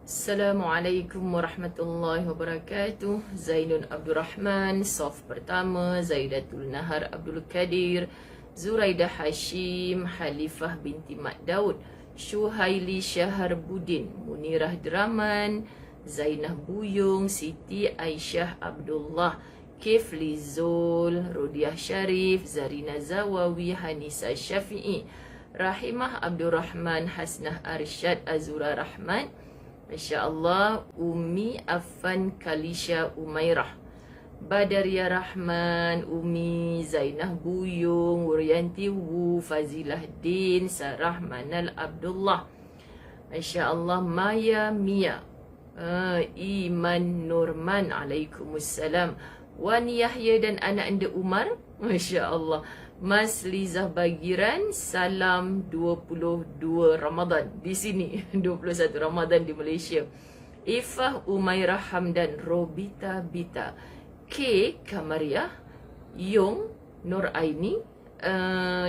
Assalamualaikum warahmatullahi wabarakatuh. Zainun Abdul Rahman, Sof pertama, Zaidatul Nahar Abdul Kadir, Zuraidah Hashim, Halifah binti Mak Daud, Syuhaili Syahar Budin, Munirah Draman, Zainah Buyung, Siti Aisyah Abdullah, Kifli Zul, Rodiah Sharif, Zarina Zawawi, Hanisa Syafi'i, Rahimah Abdul Rahman, Hasnah Arsyad, Azura Rahman, Masya Allah, Umi Affan Kalisha Umairah, Badaria Rahman, Umi Zainah Buyung, Wuryanti Wu, Fazilah Din, Sarah Manal Abdullah, Masya Allah, Maya Mia, Iman Nurman, Alaikumussalam, Wan Yahya dan anak anda Umar, Masya Allah, Mas Lizah Bagiran, salam 22 Ramadan di sini, 21 Ramadan di Malaysia. Ifah Umairah Hamdan, Robita Bita, K Kamariah, Yong Nur Aini,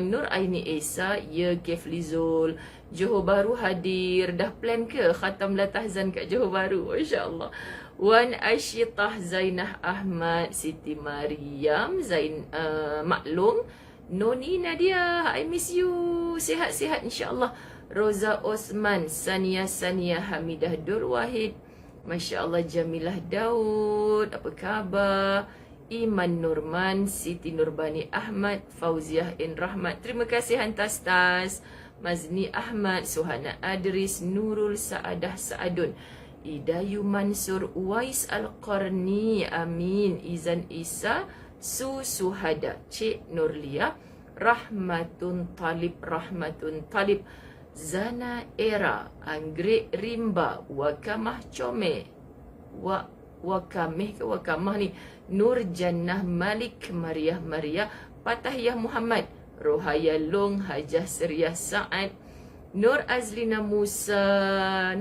Nur Aini Esa, Ya Keflizul, Johor Bahru hadir. Dah plan ke khatam latahzan kat Johor Bahru? Masya Allah. Wan Ashitah Zainah Ahmad, Siti Mariam, Maklum, Noni Nadia, I miss you. Sihat-sihat insyaAllah. Roza Osman, Sania Hamidah Dur Wahid, Masya Allah, Jamilah Daud, apa khabar? Iman Nurman, Siti Nurbani Ahmad, Fauziah In Rahmat, terima kasih hantas tas. Mazni Ahmad, Suhana Adris, Nurul Saadah Saadun, Idayu Mansur, Uwais Al-Qarni, Amin, Izan Isa, Suhada, Cik Nurlia, Rahmatun Talib, Zana Era, Anggrek Rimba, Wakamah Comeh, Wakamah ni, Nur Jannah Malik, Mariah, Patahiyah Muhammad, Rohaya Long, Hajah Seriah Sa'ad, Nur Azlina Musa,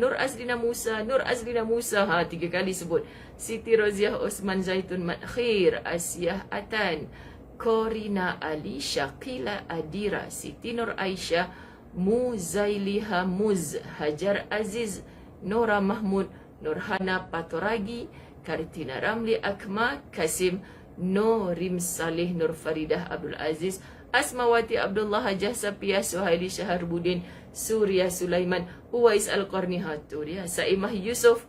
ha, 3 kali sebut. Siti Roziah Osman Zaitun Madkhir, Asiyah Atan, Korina Ali, Syaqila Adira, Siti Nur Aisyah, Muzailiha Muz, Hajar Aziz, Nora Mahmud, Nurhana Patoragi, Kartina Ramli Akma, Kasim, Norim Saleh, Nur Faridah Abdul Aziz, Asmawati Abdullah, Hajah Sapiah, Suhaili Syaharbudin, Surya Sulaiman, Uwais Al-Qarni, Haturia, Saimah Yusuf,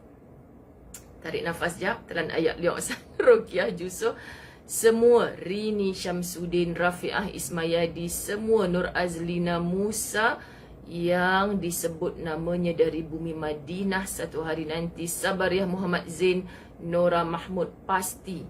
tarik nafas jap, telan ayat liok, Rukiah Jusoh, semua, Rini Syamsuddin, Rafiah Ismayadi, semua, Nur Azlina Musa yang disebut namanya dari bumi Madinah satu hari nanti, Sabariah Muhammad Zain, Nora Mahmud, pasti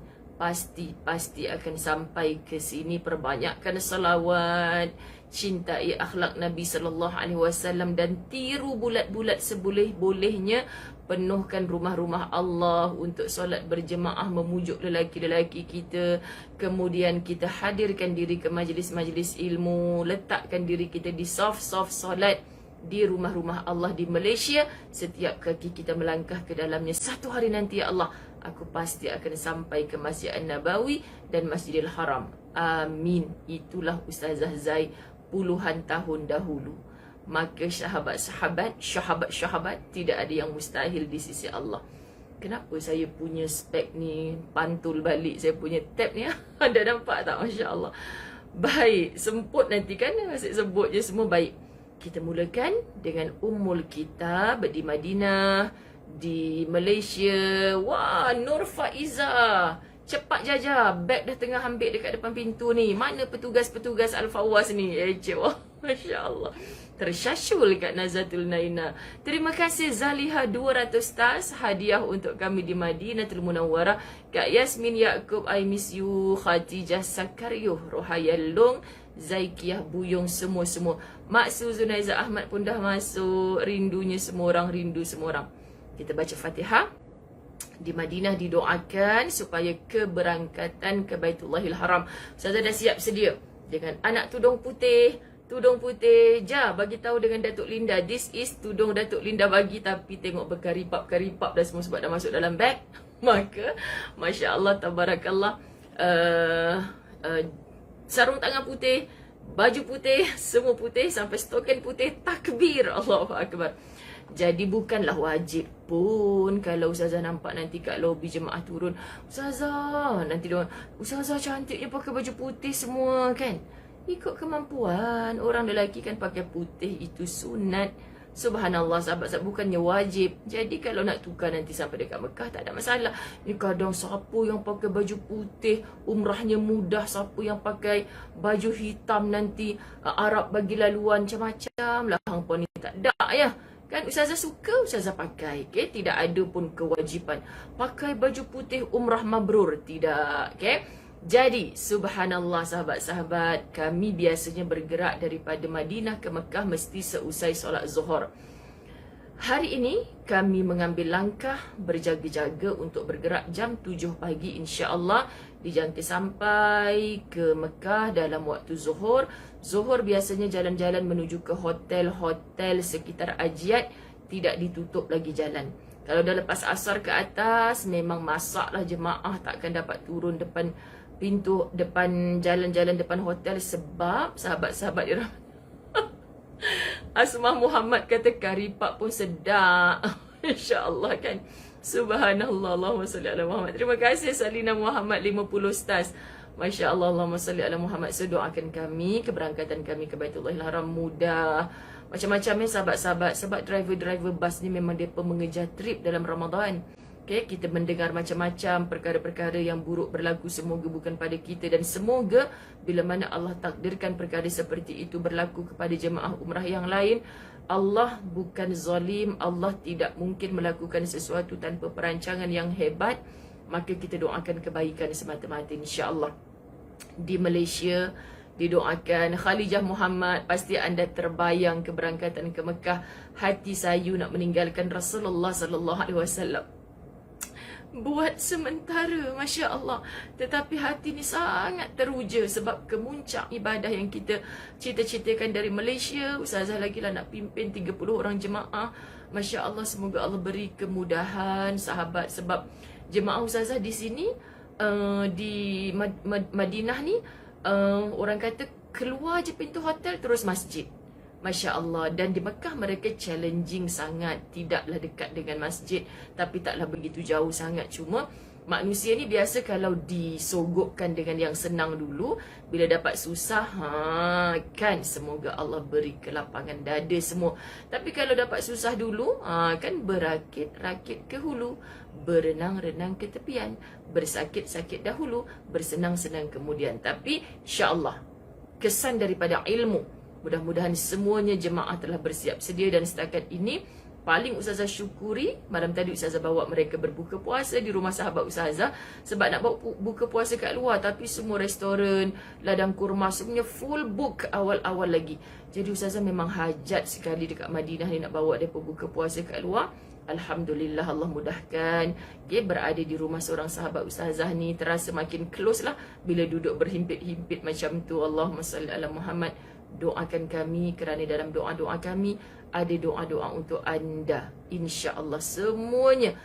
akan sampai ke sini. Perbanyakkan salawat, cintai akhlak Nabi SAW dan tiru bulat-bulat seboleh-bolehnya. Penuhkan rumah-rumah Allah untuk solat berjemaah, memujuk lelaki-lelaki kita. Kemudian kita hadirkan diri ke majlis-majlis ilmu, letakkan diri kita di saf-saf solat di rumah-rumah Allah di Malaysia. Setiap kaki kita melangkah ke dalamnya, satu hari nanti ya Allah, aku pasti akan sampai ke Masjid An-Nabawi dan Masjidil Haram. Amin. Itulah Ustazah Zai puluhan tahun dahulu. Maka sahabat-sahabat tidak ada yang mustahil di sisi Allah. Kenapa saya punya spek ni pantul balik saya punya tab ni? Anda nampak tak? Masya Allah. Baik, semput nanti kan masih sebut je semua. Baik, kita mulakan dengan Ummul Kitab di Madinah, di Malaysia. Wah, Nur Faiza, cepat jaja, beg dah tengah ambil dekat depan pintu ni. Mana petugas-petugas Al-Fawaz ni? Wah, Masya Allah, tersyasyul kat Nazatul Naina. Terima kasih Zaliha 200 tas hadiah untuk kami di Madinatul Munawwarah. Kak Yasmin Yaakob, I miss you. Khatijah Sakaryuh, Rohaya Long, Zaikiah Buyung, semua. Mak Su Zunaiza Ahmad pun dah masuk. Rindunya semua orang, rindu semua orang. Kita baca Fatihah. Di Madinah didoakan supaya keberangkatan ke Baitullahil Haram. Ustazah dah siap sedia dengan anak tudung putih. Ja, bagi tahu dengan Datuk Linda, this is tudung Datuk Linda bagi, tapi tengok berkaripap dah semua sebab dah masuk dalam beg. Maka Masya Allah, Tabarakallah, sarung tangan putih, baju putih, semua putih, sampai stokin putih. Takbir, Allahu Akbar. Jadi bukanlah wajib pun kalau ustazah nampak nanti kat lobi jemaah turun, ustazah nanti dia, ustazah cantiknya pakai baju putih semua kan. Ikut kemampuan. Orang lelaki kan pakai putih itu sunat. Subhanallah, sahabat-sahabat, bukannya wajib. Jadi kalau nak tukar nanti sampai dekat Mekah tak ada masalah. Ni kadang siapa yang pakai baju putih umrahnya mudah, siapa yang pakai baju hitam nanti Arab bagi laluan macam-macam lah. Hang pun ni tak ada ya. Kan ustazah suka, ustazah pakai. Okay? Tidak ada pun kewajipan pakai baju putih umrah mabrur. Tidak. Okay? Jadi, subhanallah sahabat-sahabat, kami biasanya bergerak daripada Madinah ke Mekah mesti seusai solat Zuhur. Hari ini, kami mengambil langkah berjaga-jaga untuk bergerak jam 7 pagi insya-Allah. Dijangka sampai ke Mekah dalam waktu Zuhur. Zuhur biasanya jalan-jalan menuju ke hotel-hotel sekitar Ajiat, tidak ditutup lagi jalan. Kalau dah lepas asar ke atas, memang masaklah jemaah takkan dapat turun depan pintu, depan jalan-jalan depan hotel sebab sahabat-sahabat dia Asmah Muhammad kata kari pak pun sedap. InsyaAllah kan. Subhanallah, Allahumma salli ala Muhammad. Terima kasih Salina Muhammad 50 stars. Masya Allah, Allahumma salli ala Muhammad. So doakan kami, keberangkatan kami ke Baitullahil Haram mudah. Macam-macamnya sahabat-sahabat. Sebab driver-driver bas ni memang mereka mengejar trip dalam Ramadan. Okay, kita mendengar macam-macam perkara-perkara yang buruk berlaku, semoga bukan pada kita. Dan semoga bila mana Allah takdirkan perkara seperti itu berlaku kepada jemaah umrah yang lain, Allah bukan zalim, Allah tidak mungkin melakukan sesuatu tanpa perancangan yang hebat. Maka kita doakan kebaikan semata-mata insya-Allah. Di Malaysia didoakan Khalijah Muhammad, pasti anda terbayang keberangkatan ke Mekah, hati sayu nak meninggalkan Rasulullah sallallahu alaihi wasallam. Buat sementara, Masya Allah. Tetapi hati ni sangat teruja sebab kemuncak ibadah yang kita cita-citakan dari Malaysia. Ustazah lagi lah nak pimpin 30 orang jemaah. Masya Allah, semoga Allah beri kemudahan sahabat. Sebab jemaah ustazah di sini, di Madinah ni, orang kata keluar je pintu hotel terus masjid. Masya Allah. Dan di Mekah mereka challenging sangat. Tidaklah dekat dengan masjid, tapi taklah begitu jauh sangat. Cuma manusia ni biasa kalau disogokkan dengan yang senang dulu, bila dapat susah, kan semoga Allah beri kelapangan dada semua. Tapi kalau dapat susah dulu, kan berakit-rakit ke hulu, berenang-renang ke tepian, bersakit-sakit dahulu, bersenang-senang kemudian. Tapi insya-Allah kesan daripada ilmu, mudah-mudahan semuanya jemaah telah bersiap sedia. Dan setakat ini paling ustazah syukuri, malam tadi ustazah bawa mereka berbuka puasa di rumah sahabat ustazah. Sebab nak bawa buka puasa kat luar, tapi semua restoran, ladang kurma semuanya full book awal-awal lagi. Jadi ustazah memang hajat sekali dekat Madinah ni nak bawa mereka buka puasa kat luar. Alhamdulillah, Allah mudahkan. Okay, berada di rumah seorang sahabat ustazah ni terasa makin close lah bila duduk berhimpit-himpit macam tu. Allahumma salli ala Muhammad. Doakan kami kerana dalam doa-doa kami ada doa-doa untuk anda. InsyaAllah semuanya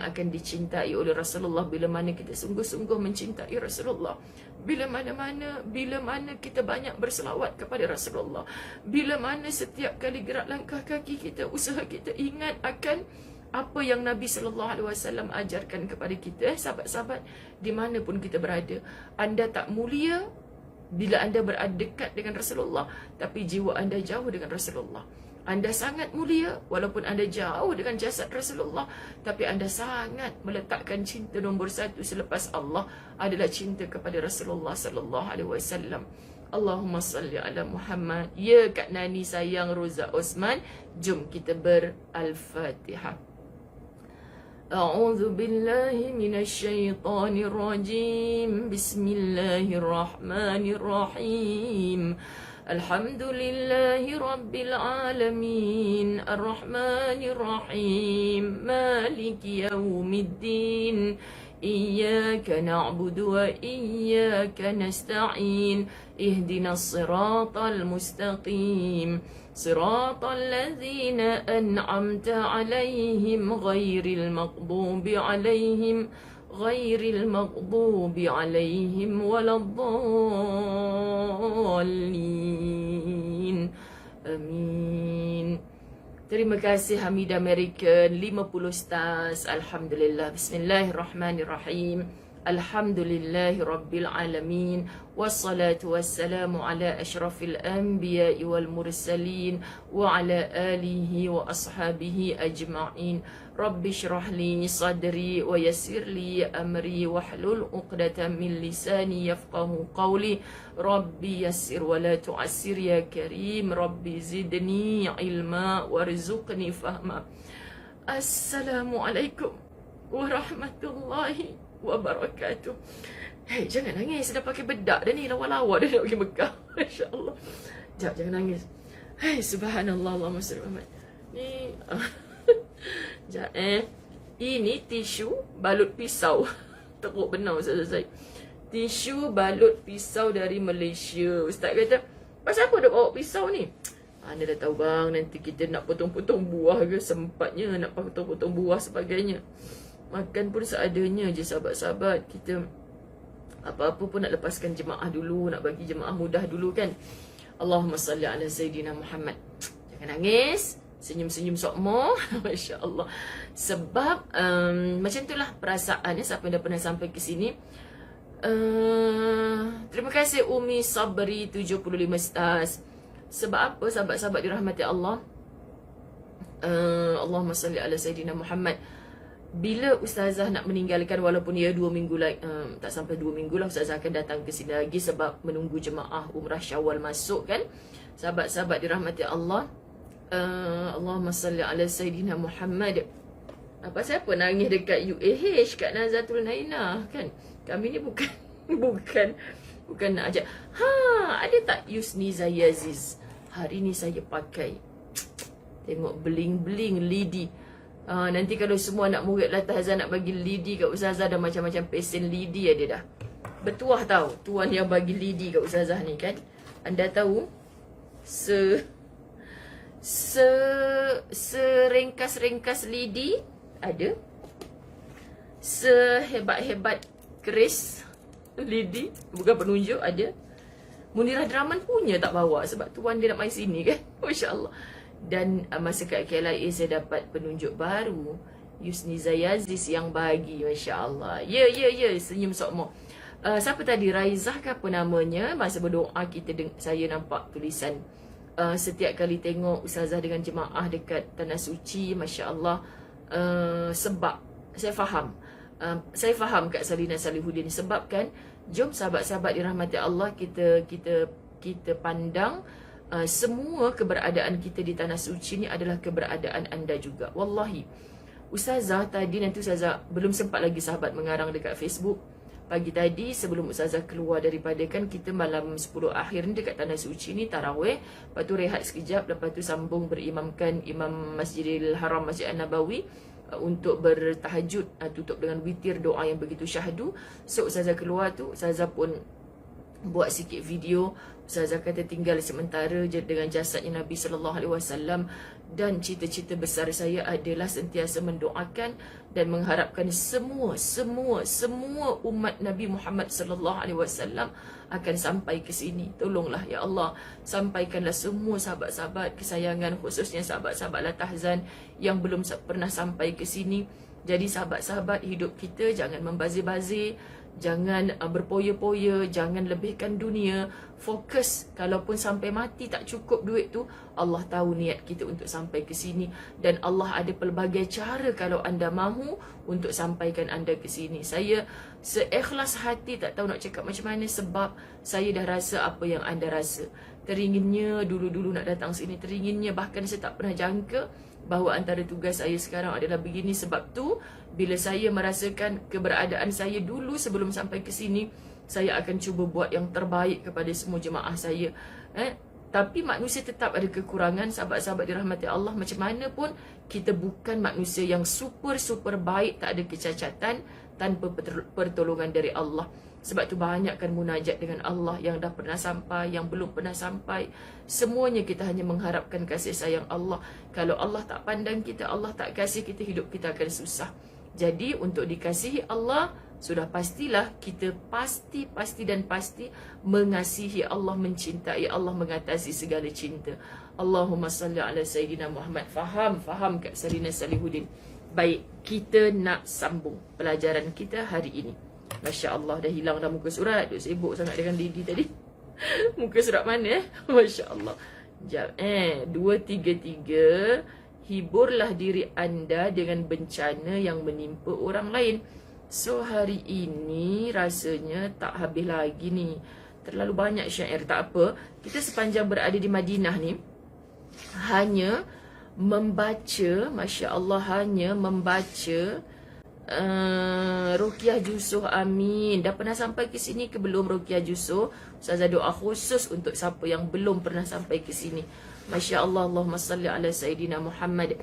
akan dicintai oleh Rasulullah bila mana kita sungguh-sungguh mencintai Rasulullah. Bila mana kita banyak berselawat kepada Rasulullah. Bila mana setiap kali gerak langkah kaki kita, usaha kita ingat akan apa yang Nabi SAW ajarkan kepada kita. Sahabat-sahabat, di mana pun kita berada, anda tak mulia bila anda berada dekat dengan Rasulullah, tapi jiwa anda jauh dengan Rasulullah. Anda sangat mulia walaupun anda jauh dengan jasad Rasulullah, tapi anda sangat meletakkan cinta nombor satu selepas Allah adalah cinta kepada Rasulullah sallallahu alaihi wasallam. Allahumma salli ala Muhammad. Ya Kak Nani sayang Roza Osman, jom kita ber-Al-Fatihah. أعوذ بالله من الشيطان الرجيم بسم الله الرحمن الرحيم الحمد لله رب العالمين الرحمن الرحيم مالك يوم الدين إياك نعبد وإياك نستعين اهدنا الصراط المستقيم صراط الذين أنعمت عليهم غير المغضوب عليهم ولا الضالين آمين. Terima kasih Hamida American 50 stars. Alhamdulillah. Bismillahirrahmanirrahim. Alhamdulillahi Rabbil Alamin. Wassalatu wassalamu ala ashrafil anbiya wal mursalin wa ala alihi wa ashabihi ajma'in. Rabbi shrah li sadri wa yassir li amri wahlul 'uqdatam min lisani yafqahu qawli. Rabbi yassir wa la tu'assir ya karim. Rabbi zidni ilma warzuqni fahma. Assalamualaikum warahmatullahi wabarakatuh. Hei, jangan nangis. Dah pakai bedak dah ni. Lawa-lawa dah nak pergi Mekah. Masya Allah. Jangan nangis. Hei, subhanallah. Allahumma salli Muhammad. Ni sekejap ini tisu balut pisau. Teruk benar Ustaz Zaid. Tisu balut pisau dari Malaysia. Ustaz kata, pasal apa duk bawa pisau ni? Anda dah tahu bang, nanti kita nak potong-potong buah ke, sempatnya nak potong-potong buah sebagainya. Makan pun seadanya je sahabat-sahabat. Kita apa-apa pun nak lepaskan jemaah dulu, nak bagi jemaah mudah dulu kan. Allahumma salli ala Sayyidina Muhammad. Jangan nangis. Senyum-senyum sokmo. Masya Allah. Sebab macam itulah perasaannya. Siapa yang dah pernah sampai ke sini. Terima kasih Umi Sabri 75 stars. Sebab apa sahabat-sahabat dirahmati Allah? Allahumma salli ala Sayyidina Muhammad. Bila Ustazah nak meninggalkan, walaupun ia 2 minggu lagi, tak sampai 2 minggu lah Ustazah akan datang ke sini lagi sebab menunggu jemaah Umrah Syawal masuk kan. Sahabat-sahabat dirahmati Allah, Allahumma salli ala Sayyidina Muhammad. Apa siapa nangis dekat UAH kat Nazatul Nainah kan? Kami ni bukan bukan nak ajak. Ada tak Yusniza Yaziz? Hari ni saya pakai. Tengok bling-bling lidi. Nanti kalau semua anak murid Latahzah nak bagi lidi kat Ustazah, ada macam-macam pesen lidi ada dah. Bertuah tahu tuan yang bagi lidi kat Ustazah ni kan. Anda tahu serengkas-rengkas lidi ada. Sehebat-hebat keris lidi, bukan penunjuk, ada. Munirah Draman punya tak bawa sebab tuan dia nak main sini kan. Masya Allah. Dan masa kat KLIA saya dapat penunjuk baru, Yusniza Yaziz yang bagi. Masya Allah. Ya, senyum sokmo. Siapa tadi? Raizah ke apa namanya? Masa berdoa saya nampak tulisan. Setiap kali tengok Ustazah dengan jemaah dekat Tanah Suci, Masya Allah. Sebab saya faham Kak Salina Salihuddin. Sebab kan, jom sahabat-sahabat dirahmati Allah, kita pandang semua keberadaan kita di Tanah Suci ni adalah keberadaan anda juga. Wallahi, Ustazah tadi, nanti Ustazah belum sempat lagi sahabat mengarang dekat Facebook. Pagi tadi sebelum Ustazah keluar daripada, kan kita malam 10 akhir ni dekat Tanah Suci ni tarawih, lepas tu rehat sekejap, lepas tu sambung berimamkan Imam Masjidil Haram, Masjid An-Nabawi untuk bertahajud, tutup dengan witir doa yang begitu syahdu. So Ustazah keluar tu, Ustazah pun buat sikit video. Ustazah kata tinggal sementara je dengan jasadnya Nabi SAW. Dan cita-cita besar saya adalah sentiasa mendoakan dan mengharapkan semua umat Nabi Muhammad SAW akan sampai ke sini. Tolonglah ya Allah, sampaikanlah semua sahabat-sahabat kesayangan, khususnya sahabat-sahabat Latahzan yang belum pernah sampai ke sini. Jadi sahabat-sahabat, hidup kita jangan membazir-bazir, jangan berpoya-poya, jangan lebihkan dunia. Fokus, kalaupun sampai mati tak cukup duit tu, Allah tahu niat kita untuk sampai ke sini. Dan Allah ada pelbagai cara kalau anda mahu untuk sampaikan anda ke sini. Saya seikhlas hati, tak tahu nak cakap macam mana, sebab saya dah rasa apa yang anda rasa. Teringinnya dulu-dulu nak datang sini, teringinnya, bahkan saya tak pernah jangka bahawa antara tugas saya sekarang adalah begini. Sebab tu, bila saya merasakan keberadaan saya dulu sebelum sampai ke sini, saya akan cuba buat yang terbaik kepada semua jemaah saya. Tapi manusia tetap ada kekurangan, sahabat-sahabat dirahmati Allah. Macam mana pun, kita bukan manusia yang super baik, tak ada kecacatan tanpa pertolongan dari Allah. Sebab tu banyakkan munajat dengan Allah yang dah pernah sampai, yang belum pernah sampai. Semuanya kita hanya mengharapkan kasih sayang Allah. Kalau Allah tak pandang kita, Allah tak kasih kita, hidup kita akan susah. Jadi untuk dikasihi Allah, sudah pastilah kita pasti mengasihi Allah, mencintai Allah, mengatasi segala cinta. Allahumma salli ala Sayyidina Muhammad. Faham Kak Salina Salihuddin. Baik, kita nak sambung pelajaran kita hari ini. Masya Allah, dah hilang dah muka surat. Duk sibuk sangat dengan Didi tadi. Muka surat mana Masya Allah. Sekejap 233. Hiburlah diri anda dengan bencana yang menimpa orang lain. So hari ini rasanya tak habis lagi ni. Terlalu banyak syair. Tak apa, kita sepanjang berada di Madinah ni hanya membaca, Masya Allah, hanya membaca Ruqyah Jusuh. Amin. Dah pernah sampai ke sini ke belum Ruqyah Jusuh? Ustazah doa khusus untuk siapa yang belum pernah sampai ke sini. Masya Allah. Allahumma salli ala Sayyidina Muhammad.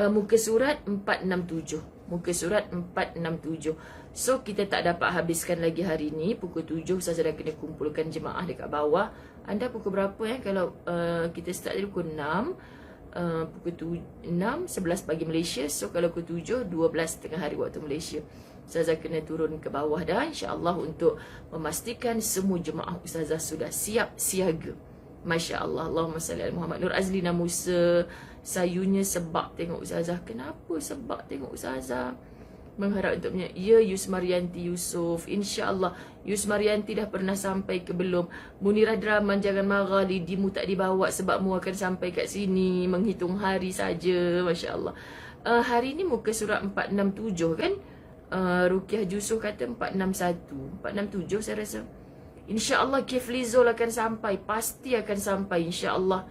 Muka surat 467. Muka surat 467. So kita tak dapat habiskan lagi hari ni. Pukul 7 Ustazah dah kena kumpulkan jemaah dekat bawah. Anda pukul berapa Kalau kita start dari pukul 6, pukul 6, 11 pagi Malaysia. So kalau pukul 7, 12 tengah hari waktu Malaysia. Ustazah kena turun ke bawah dah, insya-Allah, untuk memastikan semua jemaah Ustazah sudah siap siaga. Masya Allah. Allahumma salli ala Muhammad. Nur Azlina Musa, sayunya sebab tengok Ustazah. Kenapa sebab tengok Ustazah? Mengharap untuknya. Ya, Yusmarianti Yusof, insya-Allah. Yusmarianti dah pernah sampai ke belum? Munirah Draman, jangan marah, Lidimu tak dibawa sebab mu akan sampai kat sini. Menghitung hari saja. Masya Allah. Hari ni muka surat 467 kan? Ruqyah Jusuh kata 461, 467 saya rasa. InsyaAllah Kiflizul akan sampai. Pasti akan sampai, insyaAllah.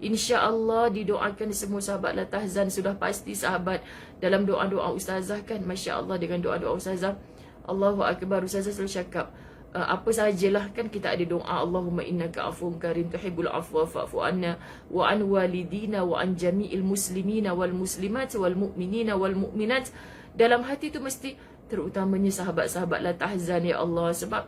InsyaAllah didoakan semua sahabat La Tahzan. Sudah pasti sahabat dalam doa-doa Ustazah kan. Masya Allah, dengan doa-doa Ustazah, Allahu Akbar. Ustazah selalu cakap apa sajalah kan kita ada doa. Allahumma innaka afuwun karim tuhibbul afwa fa'fu anna wa an walidina wa an jami'il muslimina wal muslimat wal mu'minina wal mu'minat. Dalam hati tu mesti terutamanya sahabat-sahabat La Tahzan ya Allah, sebab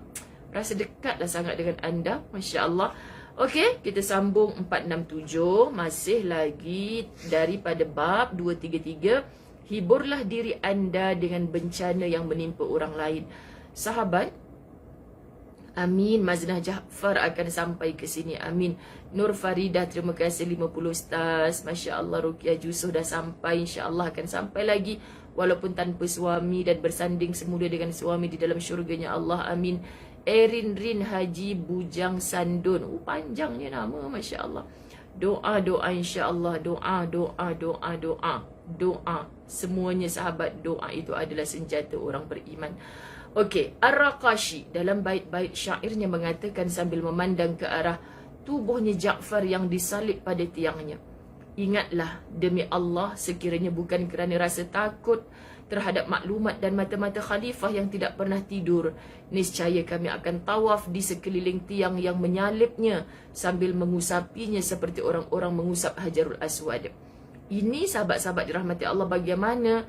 rasa dekatlah sangat dengan anda. Masya Allah. Okey, kita sambung 467. Masih lagi daripada bab 233. Hiburlah diri anda dengan bencana yang menimpa orang lain. Sahabat, amin. Maznah Jaafar akan sampai ke sini. Amin. Nur Faridah, terima kasih 50 Ustaz. Masya Allah. Ruqyah Jusuh dah sampai. InsyaAllah akan sampai lagi. Walaupun tanpa suami dan bersanding semula dengan suami di dalam syurganya Allah. Amin. Erin Rin Haji Bujang Sandun. Panjangnya nama, Masya Allah. Doa insya-Allah. Doa. Semuanya sahabat, doa itu adalah senjata orang beriman. Okey, Ar-Raqashi dalam bait-bait syairnya mengatakan sambil memandang ke arah tubuhnya Jaafar yang disalib pada tiangnya. Ingatlah demi Allah, sekiranya bukan kerana rasa takut terhadap maklumat dan mata-mata khalifah yang tidak pernah tidur, niscaya kami akan tawaf di sekeliling tiang yang menyalibnya sambil mengusapinya seperti orang-orang mengusap Hajarul Aswad. Ini sahabat-sahabat dirahmati Allah, bagaimana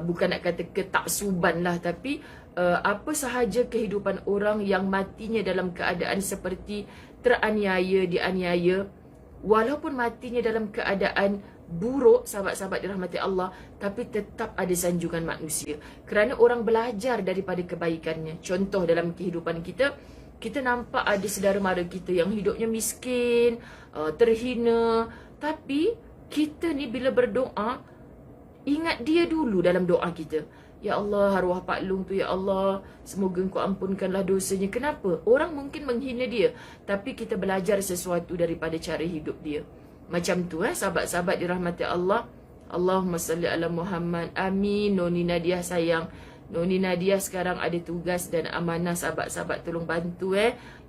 bukan nak kata ketaksuban lah, tapi apa sahaja kehidupan orang yang matinya dalam keadaan seperti teraniaya, dianiaya, walaupun matinya dalam keadaan buruk, sahabat-sahabat dirahmati Allah, tapi tetap ada sanjungan manusia. Kerana orang belajar daripada kebaikannya. Contoh dalam kehidupan kita, kita nampak ada saudara mara kita yang hidupnya miskin, terhina, tapi kita ni bila berdoa, ingat dia dulu dalam doa kita. Ya Allah, arwah Pak Long tu, ya Allah, semoga Engkau ampunkanlah dosanya. Kenapa? Orang mungkin menghina dia, tapi kita belajar sesuatu daripada cara hidup dia. Macam tu sahabat-sahabat dirahmati Allah. Allahumma salli ala Muhammad. Amin. Noni Nadia sayang. Noni Nadia sekarang ada tugas dan amanah, sahabat-sahabat tolong bantu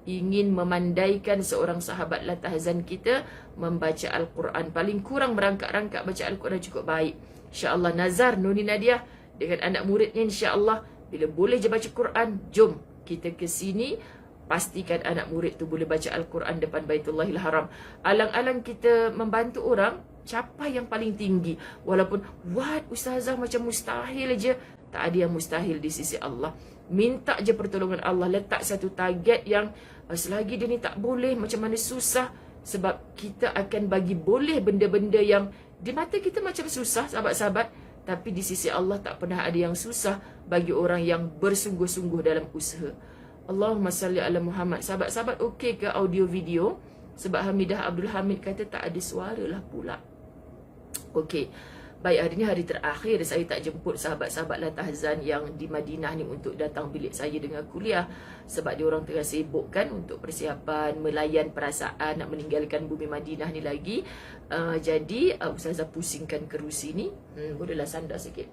ingin memandaikan seorang sahabat La Tahzan kita membaca Al-Quran. Paling kurang merangkak-rangkak baca Al-Quran cukup baik. InsyaAllah nazar Noni Nadia dengan anak muridnya, insya-Allah bila boleh je baca Quran, jom kita ke sini. Pastikan anak murid tu boleh baca Al-Quran depan Baitullahil Haram. Alang-alang kita membantu orang, capai yang paling tinggi. Walaupun, what Ustazah macam mustahil aja. Tak ada yang mustahil di sisi Allah. Minta je pertolongan Allah. Letak satu target yang selagi dia ni tak boleh, macam mana susah. Sebab kita akan bagi boleh benda-benda yang di mata kita macam susah, sahabat-sahabat. Tapi di sisi Allah tak pernah ada yang susah bagi orang yang bersungguh-sungguh dalam usaha. Allahumma salli ala Muhammad. Sahabat-sahabat okey ke audio video? Sebab Hamidah Abdul Hamid kata tak ada suara lah pula. Okey. Baik, hari ni hari terakhir saya tak jemput sahabat-sahabat Latahzan yang di Madinah ni untuk datang bilik saya dengan kuliah. Sebab dia orang tengah sibuk kan untuk persiapan melayan perasaan nak meninggalkan bumi Madinah ni lagi. Jadi Ustazah pusingkan kerusi ni. Bolehlah sandar sikit.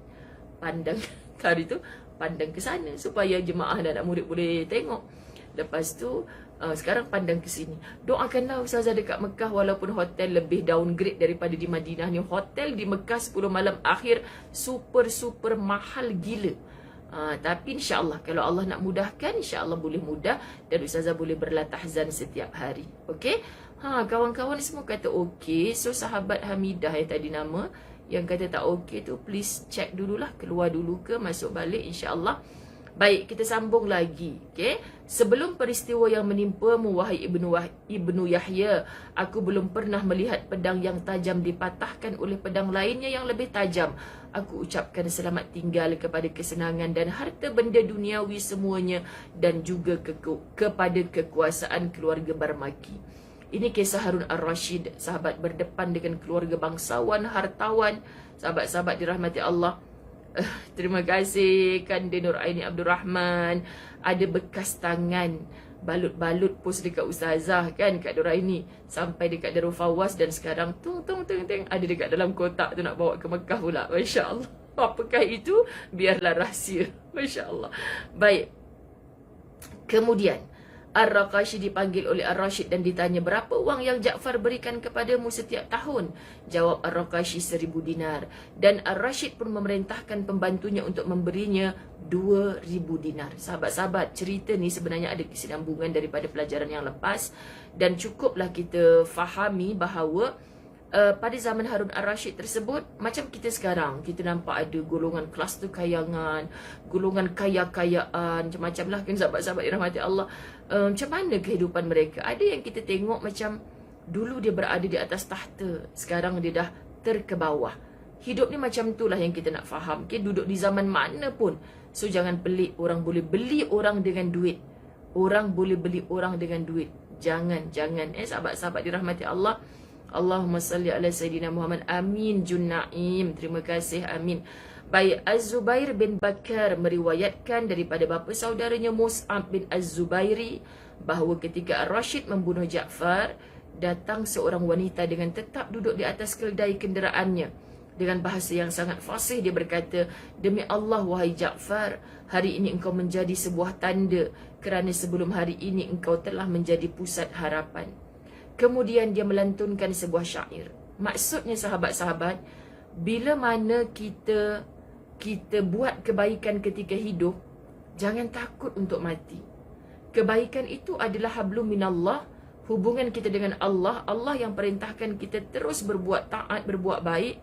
Pandang hari tu, pandang ke sana supaya jemaah dan anak murid boleh tengok. Lepas tu sekarang pandang ke sini. Doakanlah Ustazah dekat Mekah walaupun hotel lebih downgrade daripada di Madinah ni. Hotel di Mekah 10 malam akhir super mahal gila. Tapi insya-Allah kalau Allah nak mudahkan, insya-Allah boleh mudah dan Ustazah boleh berlatahzan setiap hari. Okey? Kawan-kawan semua kata okey. So sahabat Hamidah yang tadi nama yang kata tak okey tu please check dululah, keluar dulu ke masuk balik insya-Allah. Baik, kita sambung lagi. Okay? Sebelum peristiwa yang menimpamu, wahai Ibnu Yahya, aku belum pernah melihat pedang yang tajam dipatahkan oleh pedang lainnya yang lebih tajam. Aku ucapkan selamat tinggal kepada kesenangan dan harta benda duniawi semuanya dan juga kepada kekuasaan keluarga Barmaki. Ini kisah Harun Ar-Rashid, sahabat berdepan dengan keluarga bangsawan, hartawan. Sahabat-sahabat dirahmati Allah. Terima kasih Kanda Nur Aini Abdul Rahman. Ada bekas tangan balut-balut post dekat Ustazah kan Kak Nur Aini sampai dekat Darul Fawaz dan sekarang ada dekat dalam kotak tu nak bawa ke Mekah pula. Masya-Allah. Apakah itu? Biarlah rahsia. Masya-Allah. Baik. Kemudian Ar-Raqashi dipanggil oleh Ar-Rashid dan ditanya, berapa wang yang Ja'far berikan kepadamu setiap tahun? Jawab Ar-Raqashi 1000 dinar. Dan Ar-Rashid pun memerintahkan pembantunya untuk memberinya 2000 dinar. Sahabat-sahabat, cerita ni sebenarnya ada kesinambungan daripada pelajaran yang lepas. Dan cukuplah kita fahami bahawa pada zaman Harun Ar-Rashid tersebut, macam kita sekarang, kita nampak ada golongan kluster kayangan, golongan kaya-kayaan, macam-macam lah kan sahabat-sahabat dirahmati Allah. Macam mana kehidupan mereka? Ada yang kita tengok macam dulu dia berada di atas tahta, sekarang dia dah terkebawah. Hidup ni macam itulah yang kita nak faham. Okay? Duduk di zaman mana pun. So jangan pelik, orang boleh beli orang dengan duit. Orang boleh beli orang dengan duit. Jangan sahabat-sahabat dirahmati Allah. Allahumma salli ala Sayyidina Muhammad. Amin Junnaim. Terima kasih, amin. Baik, Az-Zubair bin Bakar meriwayatkan daripada bapa saudaranya Mus'ab bin Az-Zubairi bahawa ketika Ar-Rashid membunuh Ja'far, datang seorang wanita dengan tetap duduk di atas keldai kenderaannya. Dengan bahasa yang sangat fasih dia berkata, demi Allah wahai Ja'far, hari ini engkau menjadi sebuah tanda kerana sebelum hari ini engkau telah menjadi pusat harapan. Kemudian dia melantunkan sebuah syair. Maksudnya sahabat-sahabat, bila mana kita buat kebaikan ketika hidup, jangan takut untuk mati. Kebaikan itu adalah hablum minallah, hubungan kita dengan Allah. Allah yang perintahkan kita terus berbuat taat, berbuat baik.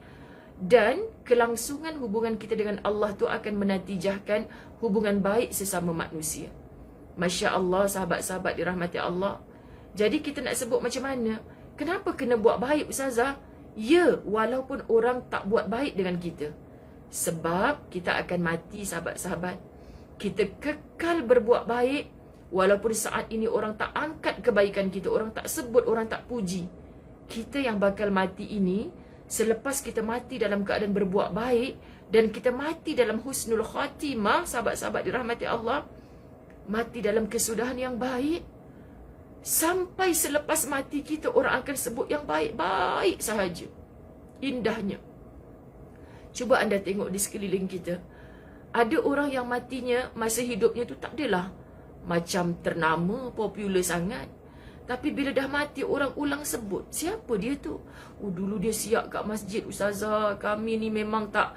Dan kelangsungan hubungan kita dengan Allah tu akan menatijahkan hubungan baik sesama manusia. Masya Allah, sahabat-sahabat dirahmati Allah. Jadi kita nak sebut macam mana? Kenapa kena buat baik Ustazah? Ya, walaupun orang tak buat baik dengan kita. Sebab kita akan mati sahabat-sahabat. Kita kekal berbuat baik walaupun saat ini orang tak angkat kebaikan kita, orang tak sebut, orang tak puji. Kita yang bakal mati ini, selepas kita mati dalam keadaan berbuat baik dan kita mati dalam husnul khatimah, sahabat-sahabat dirahmati Allah, mati dalam kesudahan yang baik. Sampai selepas mati kita, orang akan sebut yang baik-baik sahaja. Indahnya. Cuba anda tengok di sekeliling kita. Ada orang yang matinya, masa hidupnya tu tak adalah macam ternama, popular sangat. Tapi bila dah mati, orang ulang sebut. Siapa dia tu? Oh, dulu dia siap kat masjid Ustazah. Kami ni memang tak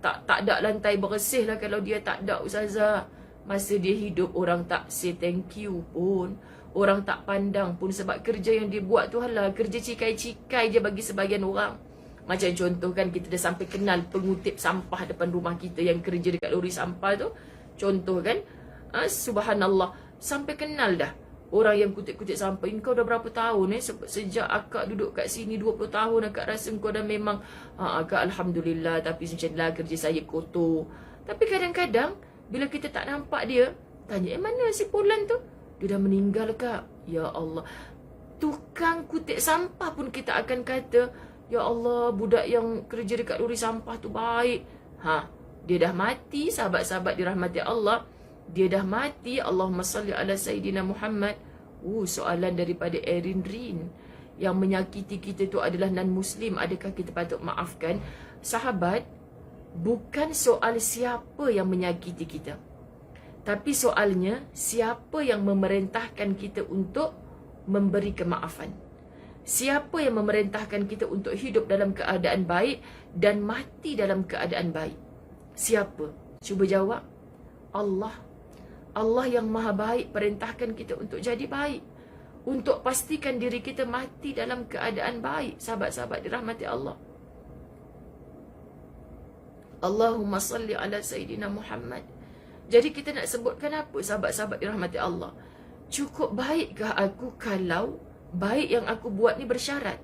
ada lantai bersih lah kalau dia tak ada Ustazah. Masa dia hidup, orang tak say thank you pun. Orang tak pandang pun sebab kerja yang dia buat tu halah kerja cikai-cikai je bagi sebagian orang. Macam contoh kan, kita dah sampai kenal pengutip sampah depan rumah kita yang kerja dekat lori sampah tu. Contoh kan, subhanallah, sampai kenal dah. Orang yang kutip-kutip sampai, kau dah berapa tahun sejak akak duduk kat sini 20 tahun, akak rasa kau dah memang, akak Alhamdulillah, tapi macam lah kerja saya kotor. Tapi kadang-kadang bila kita tak nampak dia, tanya, mana si Fulan tu? Dia dah meninggal kak. Ya Allah. Tukang kutip sampah pun kita akan kata, ya Allah, budak yang kerja dekat lori sampah tu baik. Dia dah mati, sahabat-sahabat dirahmati Allah. Dia dah mati. Allahumma salli ala Sayyidina Muhammad. Soalan daripada Erin Rin. Yang menyakiti kita tu adalah non-Muslim. Adakah kita patut maafkan? Sahabat, bukan soal siapa yang menyakiti kita, tapi soalnya siapa yang memerintahkan kita untuk memberi kemaafan. Siapa yang memerintahkan kita untuk hidup dalam keadaan baik dan mati dalam keadaan baik? Siapa? Cuba jawab. Allah. Allah yang maha baik perintahkan kita untuk jadi baik, untuk pastikan diri kita mati dalam keadaan baik. Sahabat-sahabat dirahmati Allah. Allahumma salli ala Sayyidina Muhammad. Jadi kita nak sebutkan apa, sahabat-sahabat dirahmati Allah? Cukup baikkah aku kalau baik yang aku buat ni bersyarat?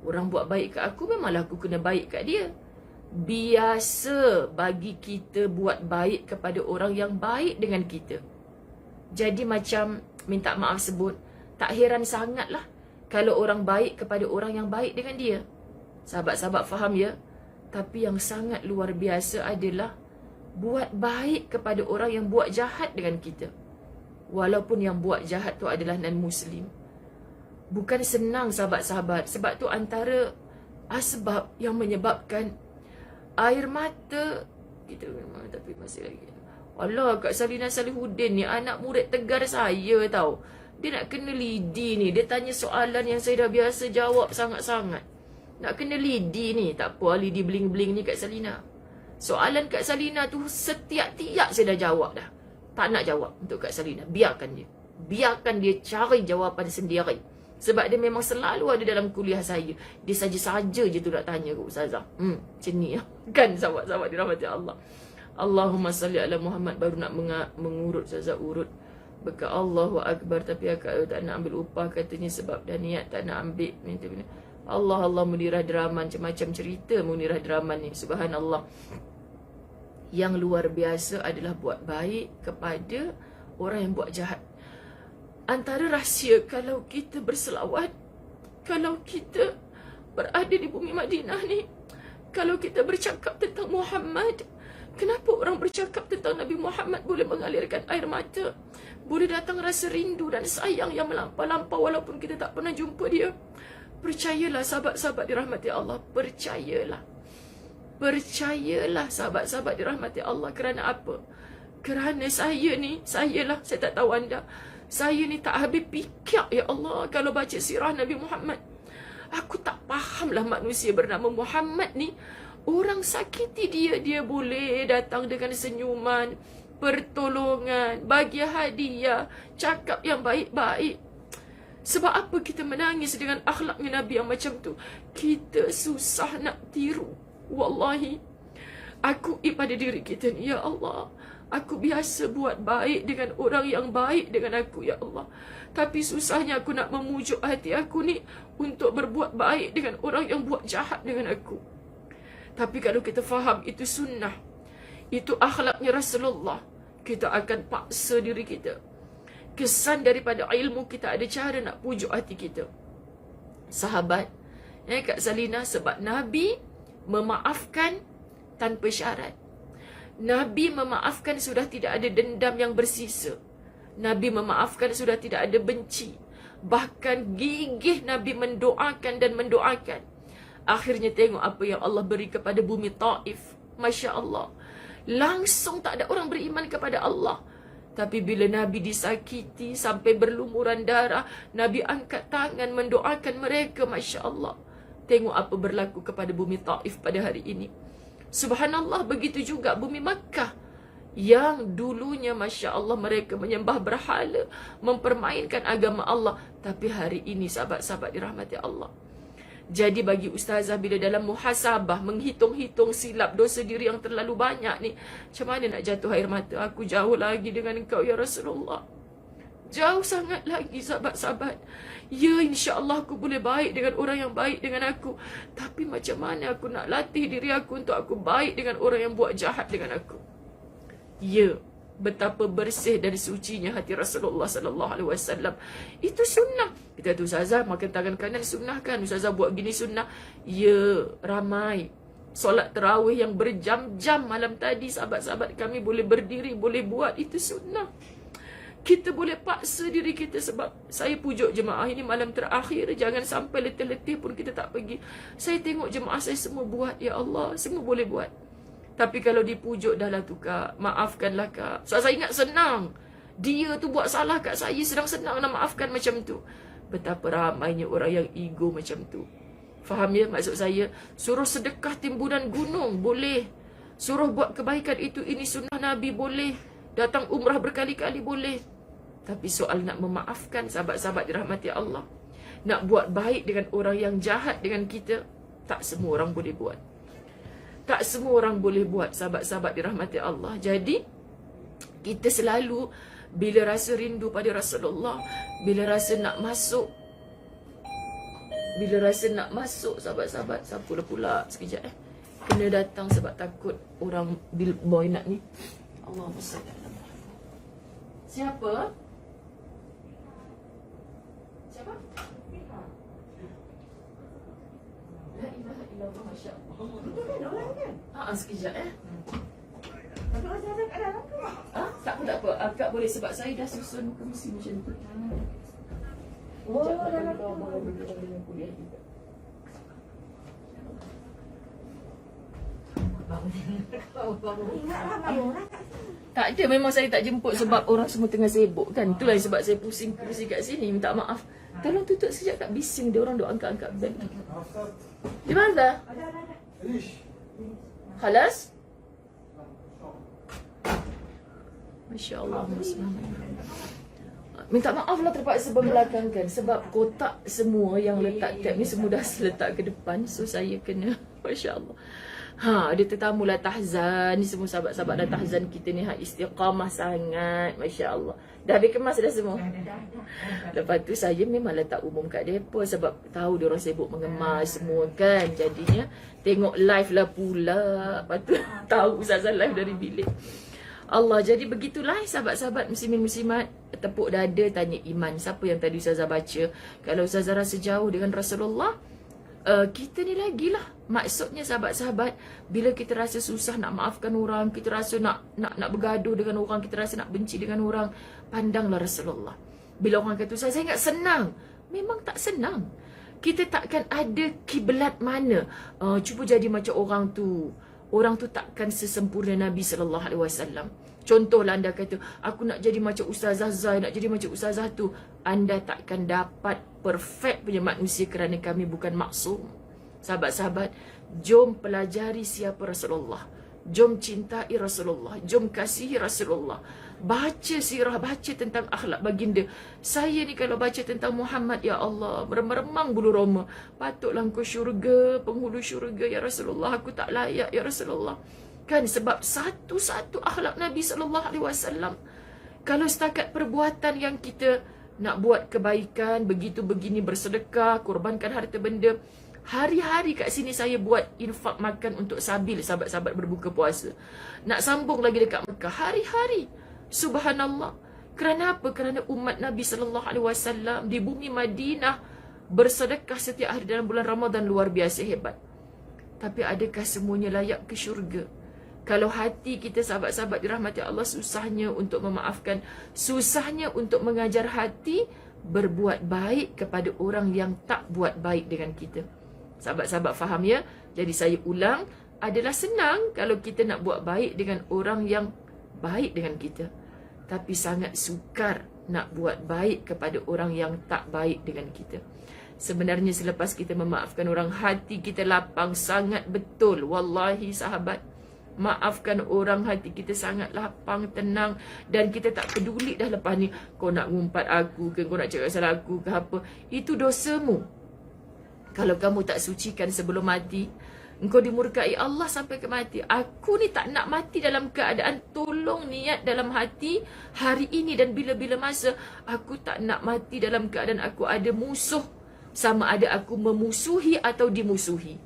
Orang buat baik kat aku, memanglah aku kena baik kat dia. Biasa bagi kita buat baik kepada orang yang baik dengan kita. Jadi macam minta maaf sebut, tak heran sangatlah kalau orang baik kepada orang yang baik dengan dia. Sahabat-sahabat faham ya? Tapi yang sangat luar biasa adalah buat baik kepada orang yang buat jahat dengan kita, walaupun yang buat jahat tu adalah non-Muslim. Bukan senang sahabat-sahabat. Sebab tu antara asbab yang menyebabkan air mata kita, tapi masih lagi. Allah, Kak Salina Salihuddin ni anak murid tegar saya tau. Dia nak kena lidi ni. Dia tanya soalan yang saya dah biasa jawab sangat-sangat. Nak kena lidi ni. Tak apa lidi bling-bling ni Kak Salina. Soalan Kak Salina tu setiap-tiap saya dah jawab dah. Tak nak jawab untuk Kak Salina. Biarkan dia. Biarkan dia cari jawapan sendiri. Sebab dia memang selalu ada dalam kuliah saya. Dia saja-saja je tu nak tanya ke Ustazah. Macam ni lah. Kan sahabat-sahabat dirahmati Allah. Allahumma salli ala Muhammad. Baru nak mengurut Ustazah urut. Bekas Allahu Akbar. Tapi akak tak nak ambil upah katanya sebab dah niat tak nak ambil. Allah Munirah Deraman. Macam-macam cerita Munirah Deraman ni. Subhanallah. Yang luar biasa adalah buat baik kepada orang yang buat jahat. Antara rahsia kalau kita berselawat, kalau kita berada di bumi Madinah ni, kalau kita bercakap tentang Muhammad, kenapa orang bercakap tentang Nabi Muhammad boleh mengalirkan air mata, boleh datang rasa rindu dan sayang yang melampau-lampau walaupun kita tak pernah jumpa dia? Percayalah sahabat-sahabat dirahmati Allah, percayalah. Percayalah sahabat-sahabat dirahmati Allah. Kerana apa? Kerana saya tak tahu anda, saya ni tak habis fikir, ya Allah, kalau baca sirah Nabi Muhammad. Aku tak fahamlah manusia bernama Muhammad ni. Orang sakiti dia, dia boleh datang dengan senyuman, pertolongan, bagi hadiah, cakap yang baik-baik. Sebab apa kita menangis dengan akhlaknya Nabi yang macam tu? Kita susah nak tiru. Wallahi, akui pada diri kita ni, ya Allah, aku biasa buat baik dengan orang yang baik dengan aku, ya Allah. Tapi susahnya aku nak memujuk hati aku ni untuk berbuat baik dengan orang yang buat jahat dengan aku. Tapi kalau kita faham itu sunnah, itu akhlaknya Rasulullah, kita akan paksa diri kita. Kesan daripada ilmu kita ada cara nak pujuk hati kita. Sahabat, Kak Salina, sebab Nabi memaafkan tanpa syarat. Nabi memaafkan sudah tidak ada dendam yang bersisa. Nabi memaafkan sudah tidak ada benci. Bahkan gigih Nabi mendoakan dan mendoakan. Akhirnya tengok apa yang Allah beri kepada bumi Taif. Masya Allah. Langsung tak ada orang beriman kepada Allah. Tapi bila Nabi disakiti sampai berlumuran darah, Nabi angkat tangan mendoakan mereka. Masya Allah. Tengok apa berlaku kepada bumi Taif pada hari ini. Subhanallah, begitu juga bumi Makkah yang dulunya Masya Allah mereka menyembah berhala, mempermainkan agama Allah. Tapi hari ini sahabat-sahabat dirahmati Allah. Jadi bagi ustazah bila dalam muhasabah menghitung-hitung silap dosa diri yang terlalu banyak ni, macam mana nak jatuh air mata? Aku jauh lagi dengan engkau ya Rasulullah. Jauh sangat lagi sahabat-sahabat. Ya, insya-Allah aku boleh baik dengan orang yang baik dengan aku. Tapi macam mana aku nak latih diri aku untuk aku baik dengan orang yang buat jahat dengan aku? Ya, betapa bersih dan sucinya hati Rasulullah sallallahu alaihi wasallam. Itu sunnah. Kita tu ustazah makan tangan kanan sunnah kan? Ustazah buat gini sunnah. Ya, ramai solat tarawih yang berjam-jam malam tadi sahabat-sahabat kami boleh berdiri, boleh buat, itu sunnah. Kita boleh paksa diri kita sebab saya pujuk jemaah ini malam terakhir. Jangan sampai letih-letih pun kita tak pergi. Saya tengok jemaah saya semua buat. Ya Allah, semua boleh buat. Tapi kalau dipujuk, dah lah tu kak, maafkanlah kak. So, saya ingat senang. Dia tu buat salah kat saya, sedang senang nak maafkan macam tu. Betapa ramainya orang yang ego macam tu. Faham ya maksud saya? Suruh sedekah timbunan gunung, boleh. Suruh buat kebaikan itu, ini sunnah Nabi, boleh. Datang umrah berkali-kali, boleh. Tapi soal nak memaafkan, sahabat-sahabat dirahmati Allah, nak buat baik dengan orang yang jahat dengan kita, tak semua orang boleh buat. Tak semua orang boleh buat, sahabat-sahabat dirahmati Allah. Jadi kita selalu bila rasa rindu pada Rasulullah, bila rasa nak masuk, sahabat-sahabat, siapa pula sekejap kena datang sebab takut orang billboy nak ni. Allahumma salli ala Muhammad. Siapa? La ilaha illallah, masya-Allah. Sekejap tak apa. Akak boleh sebab saya dah susun kursi macam tu. Tak ada, memang saya tak jemput sebab orang semua tengah sibuk kan. Itulah sebab saya pusing kursi kat sini. Minta maaf. Tolong tutup sekejap kat bising dia, orang duk angkat-angkat beg. Di mana? Khalas? Masya-Allah. Minta maaf lah terpaksa membelakangkan sebab kotak semua yang letak tab ni semua dah letak ke depan. So saya kena, masya-Allah. Ada tetamu lah tahzan. Ni semua sahabat-sahabat dah tahzan kita ni istiqamah sangat, masya-Allah. Dah habis kemas dah semua. Lepas tu saya memanglah tak umum kat depa sebab tahu dia orang sibuk mengemas semua kan. Jadinya tengok live lah pula. Lepas tu tahu ustazah live dari bilik. Allah, jadi begitulah sahabat-sahabat muslimin-muslimat. Tepuk dada, tanya iman. Siapa yang tadi ustazah baca? Kalau ustazah rasa jauh dengan Rasulullah, kita ni lagi lah. Maksudnya sahabat-sahabat, bila kita rasa susah nak maafkan orang, kita rasa nak bergaduh dengan orang, kita rasa nak benci dengan orang, pandanglah Rasulullah. Bila orang kata, saya ingat senang. Memang tak senang. Kita takkan ada kiblat mana. Cuba jadi macam orang tu. Orang tu takkan sesempurna Nabi SAW. Contohlah anda kata, aku nak jadi macam Ustazah Zai, nak jadi macam Ustazah tu. Anda takkan dapat perfect punya manusia kerana kami bukan maksum. Sahabat-sahabat, jom pelajari siapa Rasulullah. Jom cintai Rasulullah. Jom kasihi Rasulullah. Baca sirah, baca tentang akhlak baginda. Saya ni kalau baca tentang Muhammad, ya Allah, meremang bulu roma. Patutlah engkau syurga, penghulu syurga, ya Rasulullah. Aku tak layak, ya Rasulullah. Kan sebab satu-satu akhlak Nabi SAW. Kalau setakat perbuatan yang kita nak buat kebaikan, begitu begini, bersedekah, korbankan harta benda. Hari-hari kat sini saya buat infak makan untuk sabil sahabat-sahabat berbuka puasa. Nak sambung lagi dekat Mekah. Hari-hari. Subhanallah. Kerana apa? Kerana umat Nabi SAW di bumi Madinah bersedekah setiap hari dalam bulan Ramadan luar biasa hebat. Tapi adakah semuanya layak ke syurga? Kalau hati kita sahabat-sahabat dirahmati Allah susahnya untuk memaafkan, susahnya untuk mengajar hati berbuat baik kepada orang yang tak buat baik dengan kita. Sahabat-sahabat faham ya? Jadi saya ulang, adalah senang kalau kita nak buat baik dengan orang yang baik dengan kita. Tapi sangat sukar nak buat baik kepada orang yang tak baik dengan kita. Sebenarnya selepas kita memaafkan orang, hati kita lapang sangat betul. Wallahi sahabat, maafkan orang, hati kita sangat lapang, tenang. Dan kita tak peduli dah lepas ni, kau nak ngumpat aku ke, kau nak cakap salah aku ke apa. Itu dosamu. Kalau kamu tak sucikan sebelum mati, Engkau dimurkai Allah sampai ke mati. Aku ni tak nak mati dalam keadaan tolong niat dalam hati hari ini dan bila-bila masa. Aku tak nak mati dalam keadaan aku ada musuh. Sama ada aku memusuhi atau dimusuhi.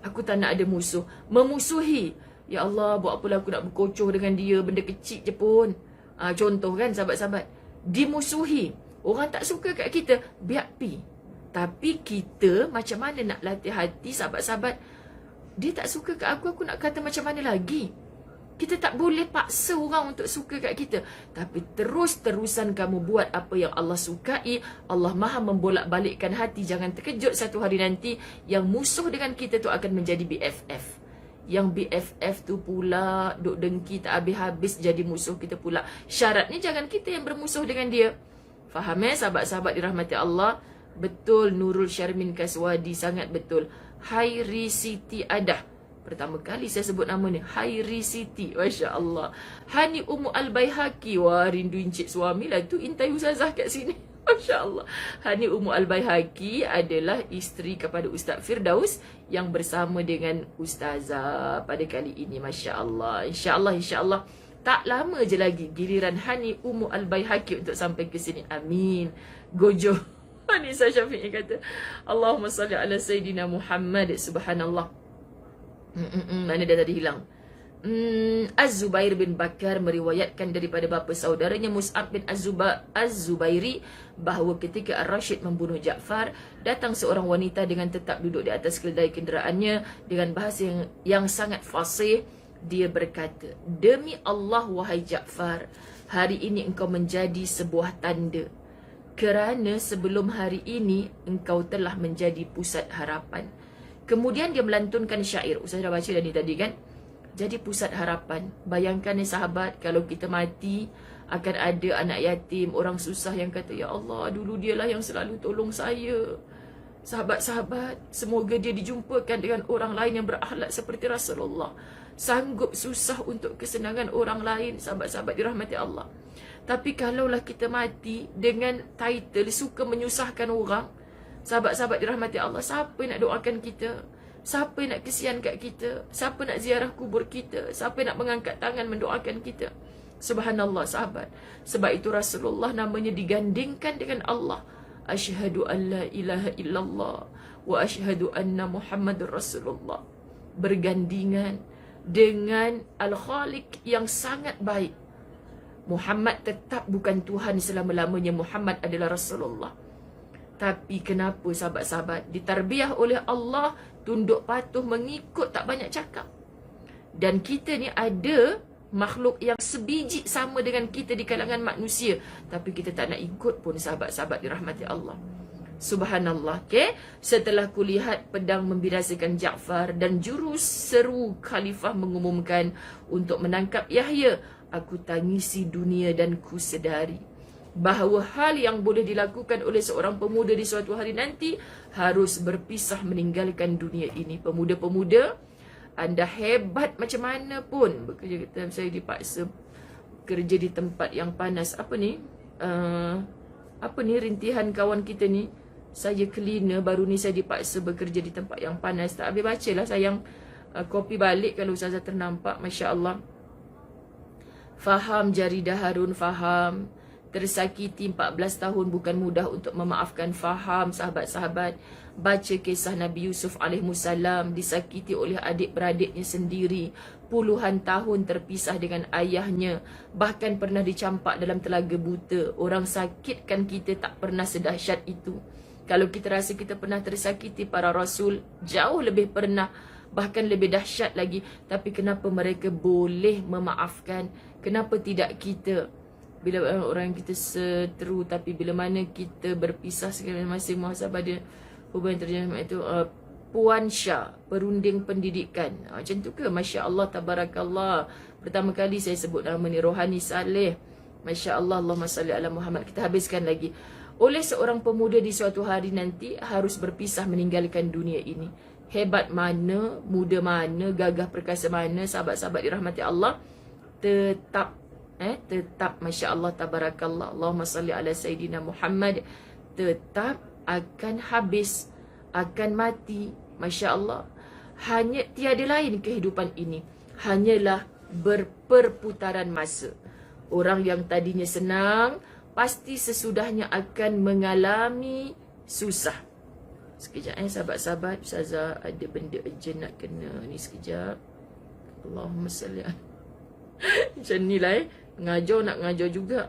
Aku tak nak ada musuh. Memusuhi. Ya Allah, buat apalah aku nak berkocoh dengan dia. Benda kecil je pun. Contoh kan sahabat-sahabat. Dimusuhi. Orang tak suka kat kita. Biar pi. Tapi kita macam mana nak latih hati sahabat-sahabat. Dia tak suka kat aku nak kata macam mana lagi? Kita tak boleh paksa orang untuk suka kat kita. Tapi terus-terusan kamu buat apa yang Allah sukai. Allah maha membolak-balikkan hati. Jangan terkejut satu hari nanti yang musuh dengan kita tu akan menjadi BFF. Yang BFF tu pula duk dengki tak habis-habis jadi musuh kita pula. Syaratnya jangan kita yang bermusuh dengan dia. Faham sahabat-sahabat dirahmati Allah? Betul Nurul Syarmin Kaswadi, sangat betul. Hairi Siti Adah. Pertama kali saya sebut nama ni. Hairi Siti. Masya Allah. Hani Umu Al-Baihaqi. Wah, rindu encik suami lah. Tu intai Ustazah kat sini. Masya Allah. Hani Umu Al-Baihaqi adalah isteri kepada Ustaz Firdaus yang bersama dengan Ustazah pada kali ini. Masya Allah. InsyaAllah, insyaAllah. Tak lama je lagi giliran Hani Umu Al-Baihaqi untuk sampai ke sini. Amin. Gojo. Anissa Syafi'i kata, Allahumma salli ala Sayyidina Muhammad. Subhanallah. Mana dah tadi hilang. Az-Zubair bin Bakar meriwayatkan daripada bapa saudaranya Mus'ab bin Az-Zubairi bahawa ketika Ar-Rashid membunuh Ja'far, datang seorang wanita dengan tetap duduk di atas keledai kenderaannya dengan bahasa yang sangat fasih. Dia berkata, demi Allah wahai Ja'far, hari ini engkau menjadi sebuah tanda. Kerana sebelum hari ini engkau telah menjadi pusat harapan. Kemudian dia melantunkan syair. Ustaz dah baca dah ni tadi kan. Jadi pusat harapan. Bayangkan ni sahabat, kalau kita mati akan ada anak yatim, orang susah yang kata, ya Allah, dulu dialah yang selalu tolong saya. Sahabat-sahabat, semoga dia dijumpakan dengan orang lain yang berakhlak seperti Rasulullah. Sanggup susah untuk kesenangan orang lain. Sahabat-sahabat dirahmati Allah. Tapi kalaulah kita mati dengan title suka menyusahkan orang, sahabat-sahabat dirahmati Allah, siapa nak doakan kita? Siapa nak kesian kat kita? Siapa nak ziarah kubur kita? Siapa nak mengangkat tangan mendoakan kita? Subhanallah sahabat. Sebab itu Rasulullah namanya digandingkan dengan Allah. Asyhadu an la ilaha illallah wa asyhadu anna Muhammadur Rasulullah. Bergandingan dengan Al-Khaliq yang sangat baik. Muhammad tetap bukan Tuhan selama-lamanya. Muhammad adalah Rasulullah. Tapi kenapa sahabat-sahabat ditarbiah oleh Allah, tunduk patuh mengikut, tak banyak cakap. Dan kita ni ada makhluk yang sebiji sama dengan kita di kalangan manusia, tapi kita tak nak ikut pun sahabat-sahabat dirahmati Allah. Subhanallah. Okay? Setelah kulihat pedang membinasakan Ja'far dan jurus seru khalifah mengumumkan untuk menangkap Yahya, aku tangisi dunia dan ku sedari bahawa hal yang boleh dilakukan oleh seorang pemuda di suatu hari nanti harus berpisah meninggalkan dunia ini. Pemuda-pemuda, anda hebat macam mana pun bekerja, saya dipaksa kerja di tempat yang panas. Apa ni? Rintihan kawan kita ni. Saya cleaner, baru ni saya dipaksa bekerja di tempat yang panas. Tak habis baca lah sayang. Kopi balik kalau Ustazah ternampak. Masya Allah. Faham Jaridah Harun, faham. Tersakiti 14 tahun bukan mudah untuk memaafkan. Faham sahabat-sahabat. Baca kisah Nabi Yusuf alaihissalam disakiti oleh adik-beradiknya sendiri. Puluhan tahun terpisah dengan ayahnya. Bahkan pernah dicampak dalam telaga buta. Orang sakitkan kita tak pernah sedahsyat itu. Kalau kita rasa kita pernah tersakiti, para Rasul jauh lebih pernah. Bahkan lebih dahsyat lagi. Tapi kenapa mereka boleh memaafkan? Kenapa tidak kita? Bila orang kita seteru, tapi bila mana kita berpisah sekali masing muhasabah dia hubungan terjemah itu. Puan Syah, perunding pendidikan. Macam tu ke? Masya Allah, tabarakallah. Pertama kali saya sebut nama ni, Rohani Saleh. Masya Allah, Allahumma salli ala Muhammad. Kita habiskan lagi. Oleh seorang pemuda di suatu hari nanti harus berpisah meninggalkan dunia ini. Hebat mana, muda mana, gagah perkasa mana, sahabat-sahabat dirahmati Allah, tetap Masya Allah, tabarakallah, Allahumma salli ala Sayyidina Muhammad, tetap akan habis, akan mati. Masya Allah. hanya tiada lain kehidupan ini, hanyalah berperputaran masa. Orang yang tadinya senang, pasti sesudahnya akan mengalami susah. Sekejap sahabat-sahabat, Ustazah ada benda urgent nak kena ni sekejap. Allahumma salli ala. Macam ni lah ngajar nak ngajar juga.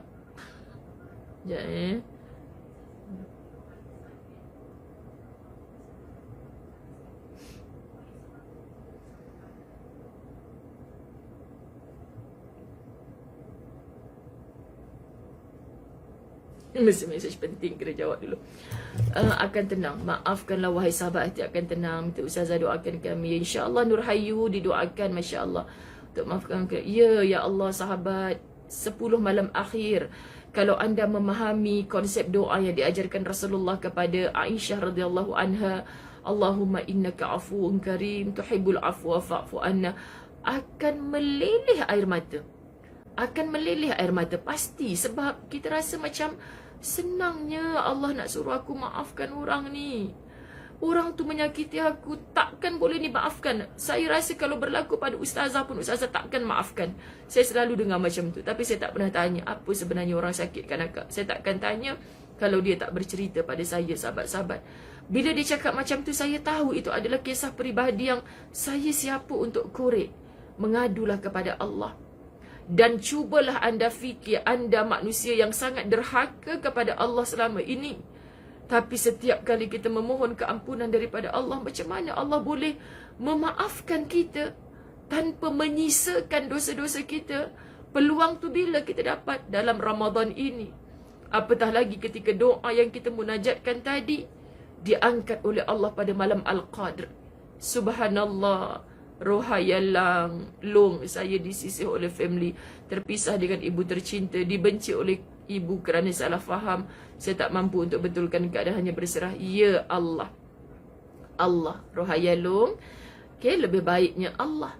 Sekejap mesej penting kena jawab dulu. Akan tenang. Maafkanlah wahai sahabat hati akan tenang. Minta Ustazah doakan kami. InsyaAllah Nurhayu didoakan, Masya Allah. Untuk maafkan kami. Ya Allah sahabat. 10 malam akhir. Kalau anda memahami konsep doa yang diajarkan Rasulullah kepada Aisyah radhiyallahu anha. Allahumma innaka afuun karim. Tuhibbul afwa fa'fu anna. Akan meleleh air mata. Akan meleleh air mata. Pasti. Sebab kita rasa macam senangnya Allah nak suruh aku maafkan orang ni. Orang tu menyakiti aku, takkan boleh dimaafkan. Saya rasa kalau berlaku pada ustazah pun, ustazah takkan maafkan. Saya selalu dengar macam tu. Tapi saya tak pernah tanya apa sebenarnya orang sakitkan akak. Saya takkan tanya kalau dia tak bercerita pada saya, sahabat-sahabat. Bila dia cakap macam tu, saya tahu itu adalah kisah peribadi yang saya siapa untuk korek. Mengadulah kepada Allah. Dan cubalah anda fikir anda manusia yang sangat derhaka kepada Allah selama ini. Tapi setiap kali kita memohon keampunan daripada Allah, macam mana Allah boleh memaafkan kita tanpa menyisakan dosa-dosa kita? Peluang tu bila kita dapat dalam Ramadan ini. Apatah lagi ketika doa yang kita munajatkan tadi diangkat oleh Allah pada malam Al-Qadr. Subhanallah. Rohayalang, long saya disisih oleh family, terpisah dengan ibu tercinta, dibenci oleh ibu kerana salah faham. Saya tak mampu untuk betulkan keadaan, hanya berserah. Ya Allah. Allah, rohayalong. Okay, lebih baiknya Allah.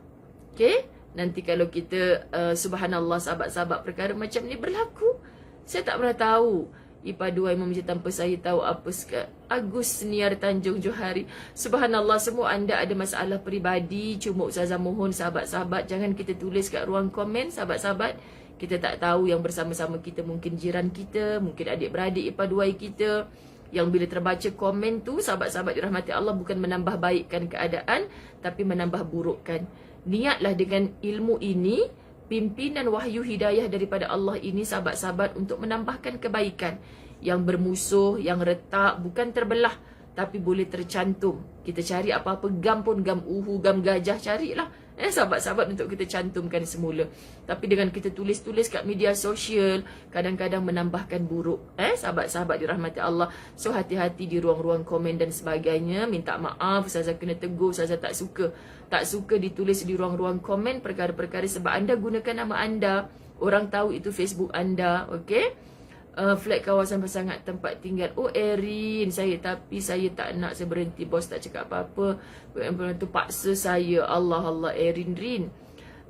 Okay, nanti kalau kita subhanallah sahabat-sahabat perkara macam ni berlaku, saya tak pernah tahu. Ipa dua yang memecah tanpa saya tahu apa sekat. Agus Niar Tanjung Johari. Subhanallah, semua anda ada masalah peribadi. Cuma Ustazah mohon sahabat-sahabat, jangan kita tulis kat ruang komen, sahabat-sahabat. Kita tak tahu yang bersama-sama kita, mungkin jiran kita, mungkin adik-beradik ipa dua kita. Yang bila terbaca komen tu, sahabat-sahabat dirahmati Allah, bukan menambah baikkan keadaan, tapi menambah burukkan. Niatlah dengan ilmu ini, pimpinan wahyu hidayah daripada Allah ini, sahabat-sahabat, untuk menambahkan kebaikan. Yang bermusuh, yang retak, bukan terbelah, tapi boleh tercantum. Kita cari apa-apa gam pun, gam uhu, gam gajah, carilah sahabat-sahabat untuk kita cantumkan semula. Tapi dengan kita tulis-tulis kat media sosial, kadang-kadang menambahkan buruk. Sahabat-sahabat dirahmati Allah. So hati-hati di ruang-ruang komen dan sebagainya. Minta maaf, Ustazah kena tegur, Ustazah tak suka. Tak suka ditulis di ruang-ruang komen perkara-perkara sebab anda gunakan nama anda. Orang tahu itu Facebook anda, okey? Flat kawasan bersangat tempat tinggal. Oh Erin, tapi saya tak nak, saya berhenti, bos tak cakap apa-apa. Perempuan tu paksa saya. Allah Erin Rin.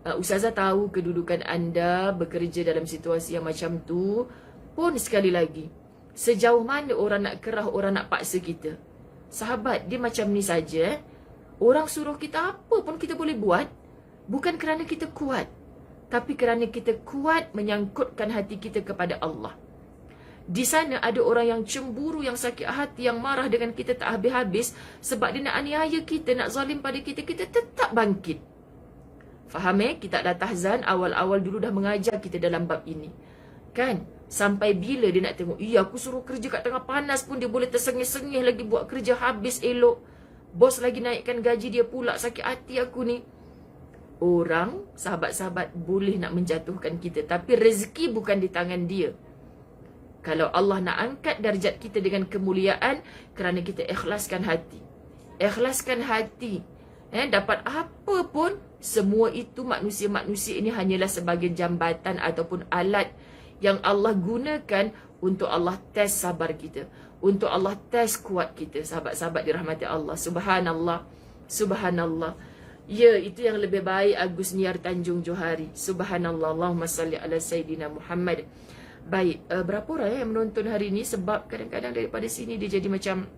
Ustazah tahu kedudukan anda bekerja dalam situasi yang macam tu. Pun sekali lagi, sejauh mana orang nak kerah, orang nak paksa kita? Sahabat, dia macam ni saja. Orang suruh kita apa pun kita boleh buat. Bukan kerana kita kuat, tapi kerana kita kuat menyangkutkan hati kita kepada Allah. Di sana ada orang yang cemburu, yang sakit hati, yang marah dengan kita tak habis-habis sebab dia nak aniaya kita, nak zalim pada kita. Kita tetap bangkit. Faham Kita dah tahzan, awal-awal dulu dah mengajar kita dalam bab ini. Kan? Sampai bila dia nak tengok, aku suruh kerja kat tengah panas pun dia boleh tersengih-sengih lagi buat kerja habis elok. Bos lagi naikkan gaji dia pula, sakit hati aku ni. Orang, sahabat-sahabat, boleh nak menjatuhkan kita, tapi rezeki bukan di tangan dia. Kalau Allah nak angkat darjat kita dengan kemuliaan, kerana kita ikhlaskan hati. Ikhlaskan hati. Dapat apa pun, semua itu manusia-manusia ini hanyalah sebagai jambatan ataupun alat yang Allah gunakan untuk Allah test sabar kita. Untuk Allah test kuat kita. Sahabat-sahabat dirahmati Allah. Subhanallah. Subhanallah. Ya, itu yang lebih baik. Agus Niar Tanjung Johari. Subhanallah. Allahumma salli ala Sayyidina Muhammad. Baik, berapa orang yang menonton hari ni? Sebab kadang-kadang daripada sini dia jadi macam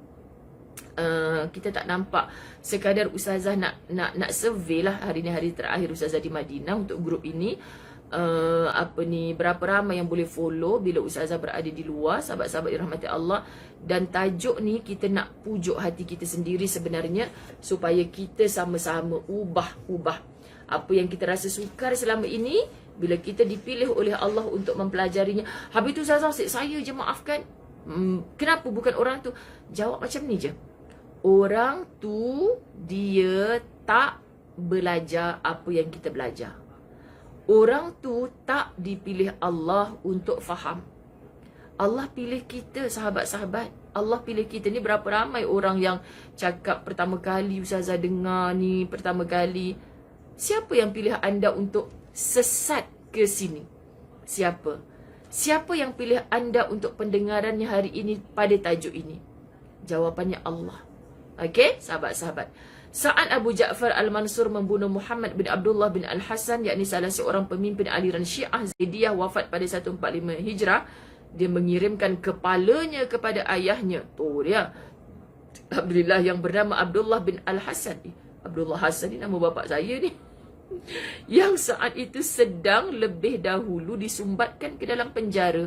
Kita tak nampak sekadar ustazah nak survey lah hari ni, hari terakhir ustazah di Madinah untuk grup ini. Berapa ramai yang boleh follow bila ustazah berada di luar, sahabat-sahabat dirahmati Allah. Dan tajuk ni kita nak pujuk hati kita sendiri sebenarnya, supaya kita sama-sama ubah apa yang kita rasa sukar selama ini. Bila kita dipilih oleh Allah untuk mempelajarinya, habis tu ustazah, saya je maafkan, kenapa bukan orang tu? Jawab macam ni je, orang tu dia tak belajar apa yang kita belajar. Orang tu tak dipilih Allah untuk faham. Allah pilih kita, sahabat-sahabat. Allah pilih kita. Ni berapa ramai orang yang cakap pertama kali ustazah dengar ni, pertama kali. Siapa yang pilih anda untuk sesat ke sini? Siapa? Siapa yang pilih anda untuk pendengarannya hari ini pada tajuk ini? Jawapannya Allah. Okey, sahabat-sahabat. Saat Abu Ja'far Al-Mansur membunuh Muhammad bin Abdullah bin Al-Hasan, yakni salah seorang pemimpin aliran Syiah Zaidiyah, wafat pada 145 Hijrah, dia mengirimkan kepalanya kepada ayahnya. Tu dia, alhamdulillah, yang bernama Abdullah bin Al-Hasan. Abdullah Hasan ni nama bapa saya ni. Yang saat itu sedang lebih dahulu disumbatkan ke dalam penjara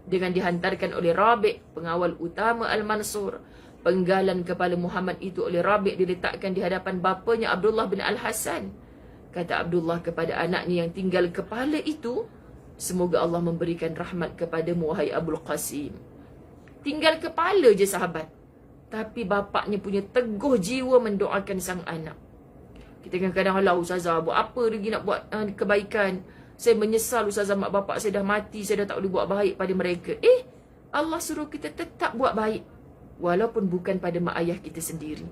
dengan dihantarkan oleh Rabi', pengawal utama Al-Mansur. Penggalan kepala Muhammad itu oleh Rabi' diletakkan di hadapan bapanya Abdullah bin Al-Hasan. Kata Abdullah kepada anaknya yang tinggal kepala itu, semoga Allah memberikan rahmat kepadamu, wahai Abul Qasim. Tinggal kepala je, sahabat. Tapi bapaknya punya teguh jiwa mendoakan sang anak. Kita kadang-kadang, halau ustazah, buat apa lagi nak buat kebaikan? Saya menyesal ustazah, mak bapak saya dah mati, saya dah tak boleh buat baik pada mereka. Allah suruh kita tetap buat baik, walaupun bukan pada mak ayah kita sendiri.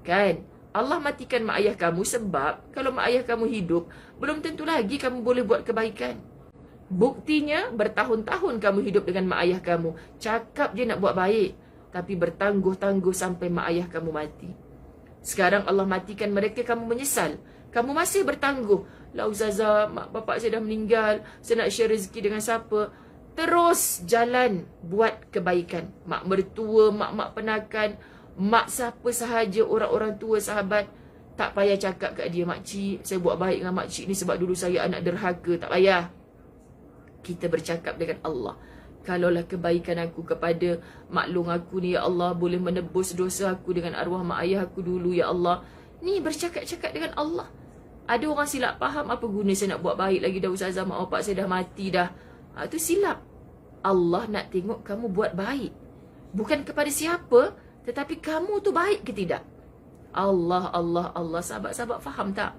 Kan? Allah matikan mak ayah kamu sebab kalau mak ayah kamu hidup, belum tentu lagi kamu boleh buat kebaikan. Buktinya, bertahun-tahun kamu hidup dengan mak ayah kamu, cakap je nak buat baik, tapi bertangguh-tangguh sampai mak ayah kamu mati. Sekarang Allah matikan mereka, kamu menyesal, kamu masih bertangguh. Lah ustazah, mak bapak saya dah meninggal, saya nak share rezeki dengan siapa? Terus jalan buat kebaikan. Mak mertua, mak penakan, mak siapa sahaja, orang-orang tua, sahabat, tak payah cakap kat dia, makcik, saya buat baik dengan makcik ni sebab dulu saya anak derhaka. Tak payah. Kita bercakap dengan Allah. Kalaulah kebaikan aku kepada maklum aku ni, ya Allah, boleh menebus dosa aku dengan arwah mak ayah aku dulu, ya Allah. Ni bercakap-cakap dengan Allah. Ada orang silap faham, apa guna saya nak buat baik lagi dah ustazah, mak bapak saya dah mati dah. Itu silap. Allah nak tengok kamu buat baik, bukan kepada siapa, tetapi kamu tu baik ke tidak. Allah, sahabat-sahabat faham tak?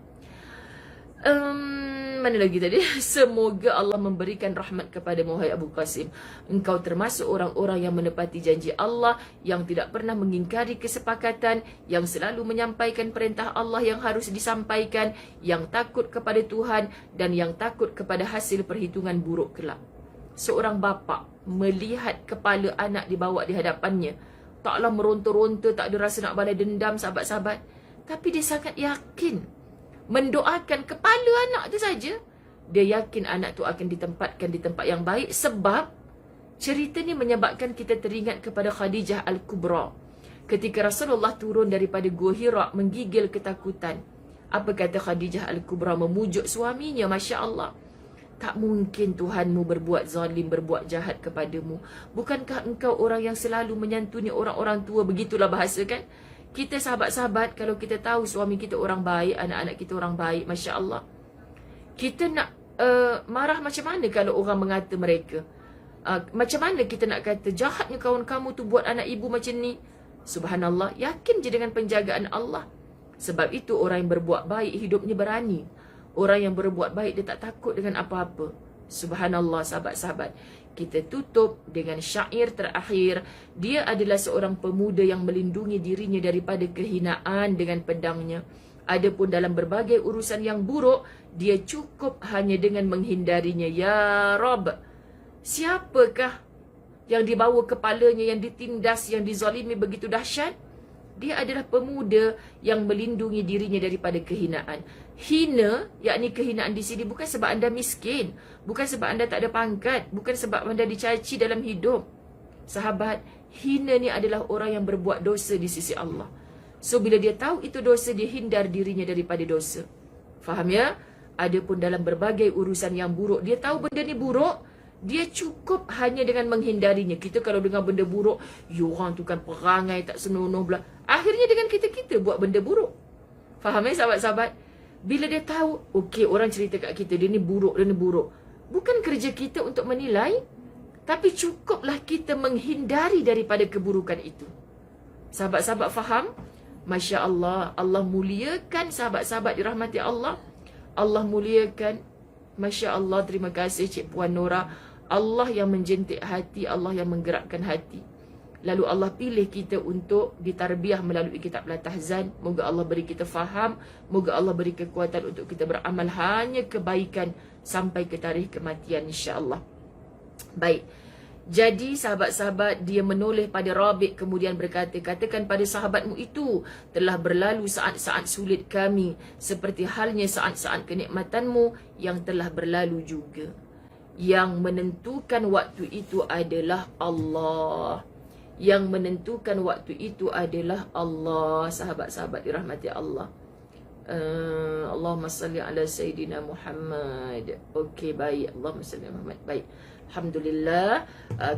Mana lagi tadi? Semoga Allah memberikan rahmat kepada wahai Abu Qasim. Engkau termasuk orang-orang yang menepati janji Allah, yang tidak pernah mengingkari kesepakatan, yang selalu menyampaikan perintah Allah yang harus disampaikan, yang takut kepada Tuhan, dan yang takut kepada hasil perhitungan buruk kelak. Seorang bapa melihat kepala anak dibawa di hadapannya, taklah meronta-ronta, tak ada rasa nak balas dendam, sahabat-sahabat. Tapi dia sangat yakin, mendoakan kepala anak tu saja, dia yakin anak tu akan ditempatkan di tempat yang baik. Sebab cerita ni menyebabkan kita teringat kepada Khadijah Al-Kubra. Ketika Rasulullah turun daripada Gua Hira menggigil ketakutan, apa kata Khadijah Al-Kubra memujuk suaminya? Masya Allah. Tak mungkin Tuhanmu berbuat zalim, berbuat jahat kepadamu. Bukankah engkau orang yang selalu menyantuni orang-orang tua? Begitulah bahasa, kan? Kita sahabat-sahabat, kalau kita tahu suami kita orang baik, anak-anak kita orang baik, Masya Allah, kita nak marah macam mana kalau orang mengata mereka? Macam mana kita nak kata jahatnya kawan kamu tu buat anak ibu macam ni? Subhanallah, yakin je dengan penjagaan Allah. Sebab itu orang yang berbuat baik hidupnya berani. Orang yang berbuat baik dia tak takut dengan apa-apa. Subhanallah, sahabat-sahabat. Kita tutup dengan syair terakhir. Dia adalah seorang pemuda yang melindungi dirinya daripada kehinaan dengan pedangnya. Adapun dalam berbagai urusan yang buruk, dia cukup hanya dengan menghindarinya. Ya Rabb, siapakah yang dibawa kepalanya, yang ditindas, yang dizalimi begitu dahsyat? Dia adalah pemuda yang melindungi dirinya daripada kehinaan. Hina, yakni kehinaan di sini bukan sebab anda miskin, bukan sebab anda tak ada pangkat, bukan sebab anda dicaci dalam hidup. Sahabat, Hina ni adalah orang yang berbuat dosa di sisi Allah. So bila dia tahu itu dosa, dia hindar dirinya daripada dosa. Faham ya? Adapun dalam berbagai urusan yang buruk, dia tahu benda ni buruk, dia cukup hanya dengan menghindarinya. Kita kalau dengar benda buruk, orang tu kan perangai tak senonoh belah. Akhirnya dengan kita buat benda buruk. Faham ya sahabat-sahabat? Bila dia tahu, okey, orang cerita kat kita, dia ni buruk, dia ni buruk. Bukan kerja kita untuk menilai, tapi cukuplah kita menghindari daripada keburukan itu. Sahabat-sahabat faham? Masya Allah, Allah muliakan sahabat-sahabat dirahmati Allah. Allah muliakan. Masya Allah, terima kasih Cik Puan Nora. Allah yang menjentik hati, Allah yang menggerakkan hati. Lalu Allah pilih kita untuk ditarbiah melalui kitab Latahzan. Moga Allah beri kita faham. Moga Allah beri kekuatan untuk kita beramal hanya kebaikan sampai ke tarikh kematian, insya-Allah. Baik. Jadi sahabat-sahabat, dia menoleh pada Rabi' kemudian berkata, katakan pada sahabatmu itu, telah berlalu saat-saat sulit kami, seperti halnya saat-saat kenikmatanmu yang telah berlalu juga. Yang menentukan waktu itu adalah Allah. Yang menentukan waktu itu adalah Allah. Sahabat-sahabat dirahmati Allah. Allahumma salli ala Sayyidina Muhammad. Okey, baik. Allahumma salli ala Muhammad. Baik. Alhamdulillah.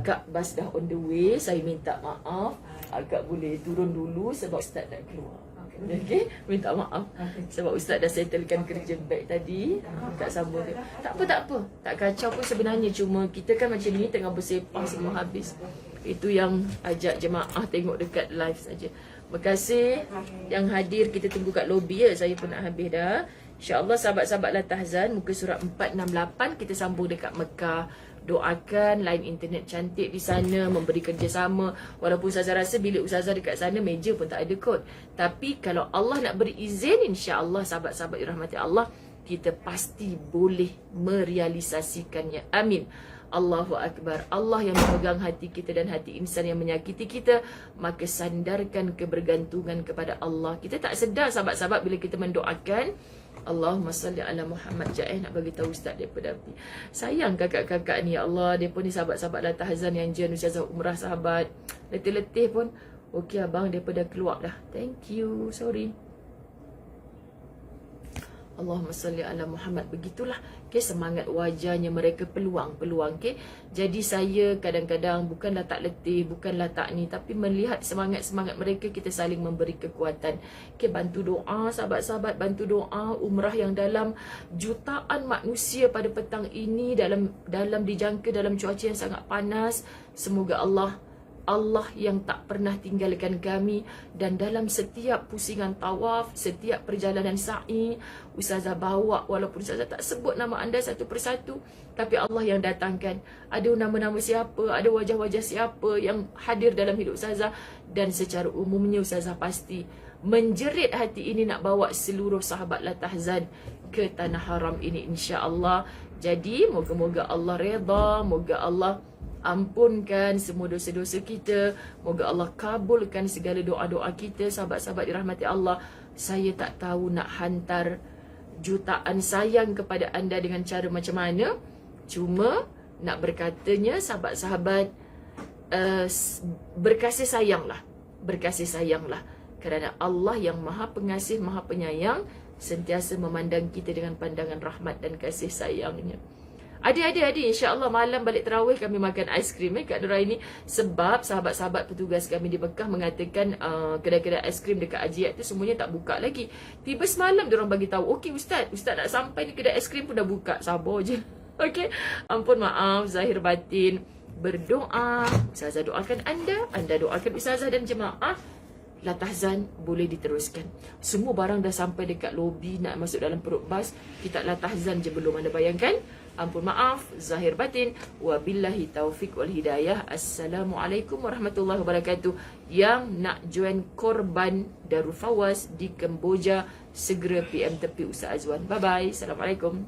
Kak Bas dah on the way. Saya minta maaf. Kak boleh turun dulu sebab Ustaz nak keluar. Okey, minta maaf. Sebab Ustaz dah settlekan kerja baik tadi. Kak sambung. Tak apa, tak apa. Tak kacau pun sebenarnya. Cuma kita kan macam ni tengah bersepah semua habis. Itu yang ajak jemaah tengok dekat live saja. Terima kasih yang hadir. Kita tunggu kat lobby ya. Saya pun nak habis dah. InsyaAllah sahabat-sahabat Latahzan, muka surat 468. Kita sambung dekat Mekah. Doakan line internet cantik di sana, memberi kerjasama. Walaupun Ustazah rasa bilik Ustazah dekat sana meja pun tak ada kot. Tapi kalau Allah nak beri izin, insya-Allah sahabat-sahabat dirahmati Allah, kita pasti boleh merealisasikannya. Amin. Allahu Akbar. Allah yang memegang hati kita dan hati insan yang menyakiti kita, maka sandarkan kebergantungan kepada Allah. Kita tak sedar sahabat-sahabat bila kita mendoakan Allahumma salli ala Muhammad. Nak bagi tahu Ustaz daripada api. Sayang kakak-kakak ni, ya Allah, depa ni sahabat-sahabat Latahzan yang jen Ustazah umrah sahabat. Letih-letih pun okey abang, depa dah keluar dah. Thank you. Sorry. Allahumma salli ala Muhammad. Begitulah semangat wajahnya mereka, peluang-peluang. Jadi saya kadang-kadang bukanlah tak letih, bukanlah tak ni, tapi melihat semangat-semangat mereka, kita saling memberi kekuatan. Bantu doa sahabat-sahabat, bantu doa umrah yang dalam jutaan manusia pada petang ini, dalam dijangka dalam cuaca yang sangat panas. Semoga Allah yang tak pernah tinggalkan kami, dan dalam setiap pusingan tawaf, setiap perjalanan sa'i, Ustazah bawa, walaupun Ustazah tak sebut nama anda satu persatu, tapi Allah yang datangkan. Ada nama-nama siapa, ada wajah-wajah siapa yang hadir dalam hidup Ustazah, dan secara umumnya Ustazah pasti menjerit hati ini nak bawa seluruh sahabat Latahzan ke tanah haram ini, insya-Allah. Jadi moga-moga Allah redha, moga Allah ampunkan semua dosa-dosa kita. Moga Allah kabulkan segala doa-doa kita. Sahabat-sahabat dirahmati Allah, saya tak tahu nak hantar jutaan sayang kepada anda dengan cara macam mana. Cuma nak berkatanya sahabat-sahabat, berkasih sayanglah. Berkasih sayanglah. Kerana Allah yang maha pengasih, maha penyayang, sentiasa memandang kita dengan pandangan rahmat dan kasih sayangnya. Adik-adik, insya-Allah malam balik tarawih kami makan aiskrim Kak Nura ini. Sebab sahabat-sahabat petugas kami di Mekah mengatakan kedai-kedai aiskrim dekat Hajiat tu semuanya tak buka lagi. Tiba semalam diorang bagi tahu, okey Ustaz nak sampai ni, kedai aiskrim pun dah buka. Sabar je. Okey. Ampun maaf zahir batin. Berdoa, Ustazah doakan anda doakan Ustazah dan jemaah. Latahzan boleh diteruskan. Semua barang dah sampai dekat lobi, nak masuk dalam perut bas. Kita Latahzan je belum, anda bayangkan. Ampun maaf zahir batin. Wabillahi taufik wal hidayah. Assalamualaikum warahmatullahi wabarakatuh. Yang nak join korban Darul Fawaz di Kemboja, segera PM tepi Ustaz Azwan. Bye bye. Assalamualaikum.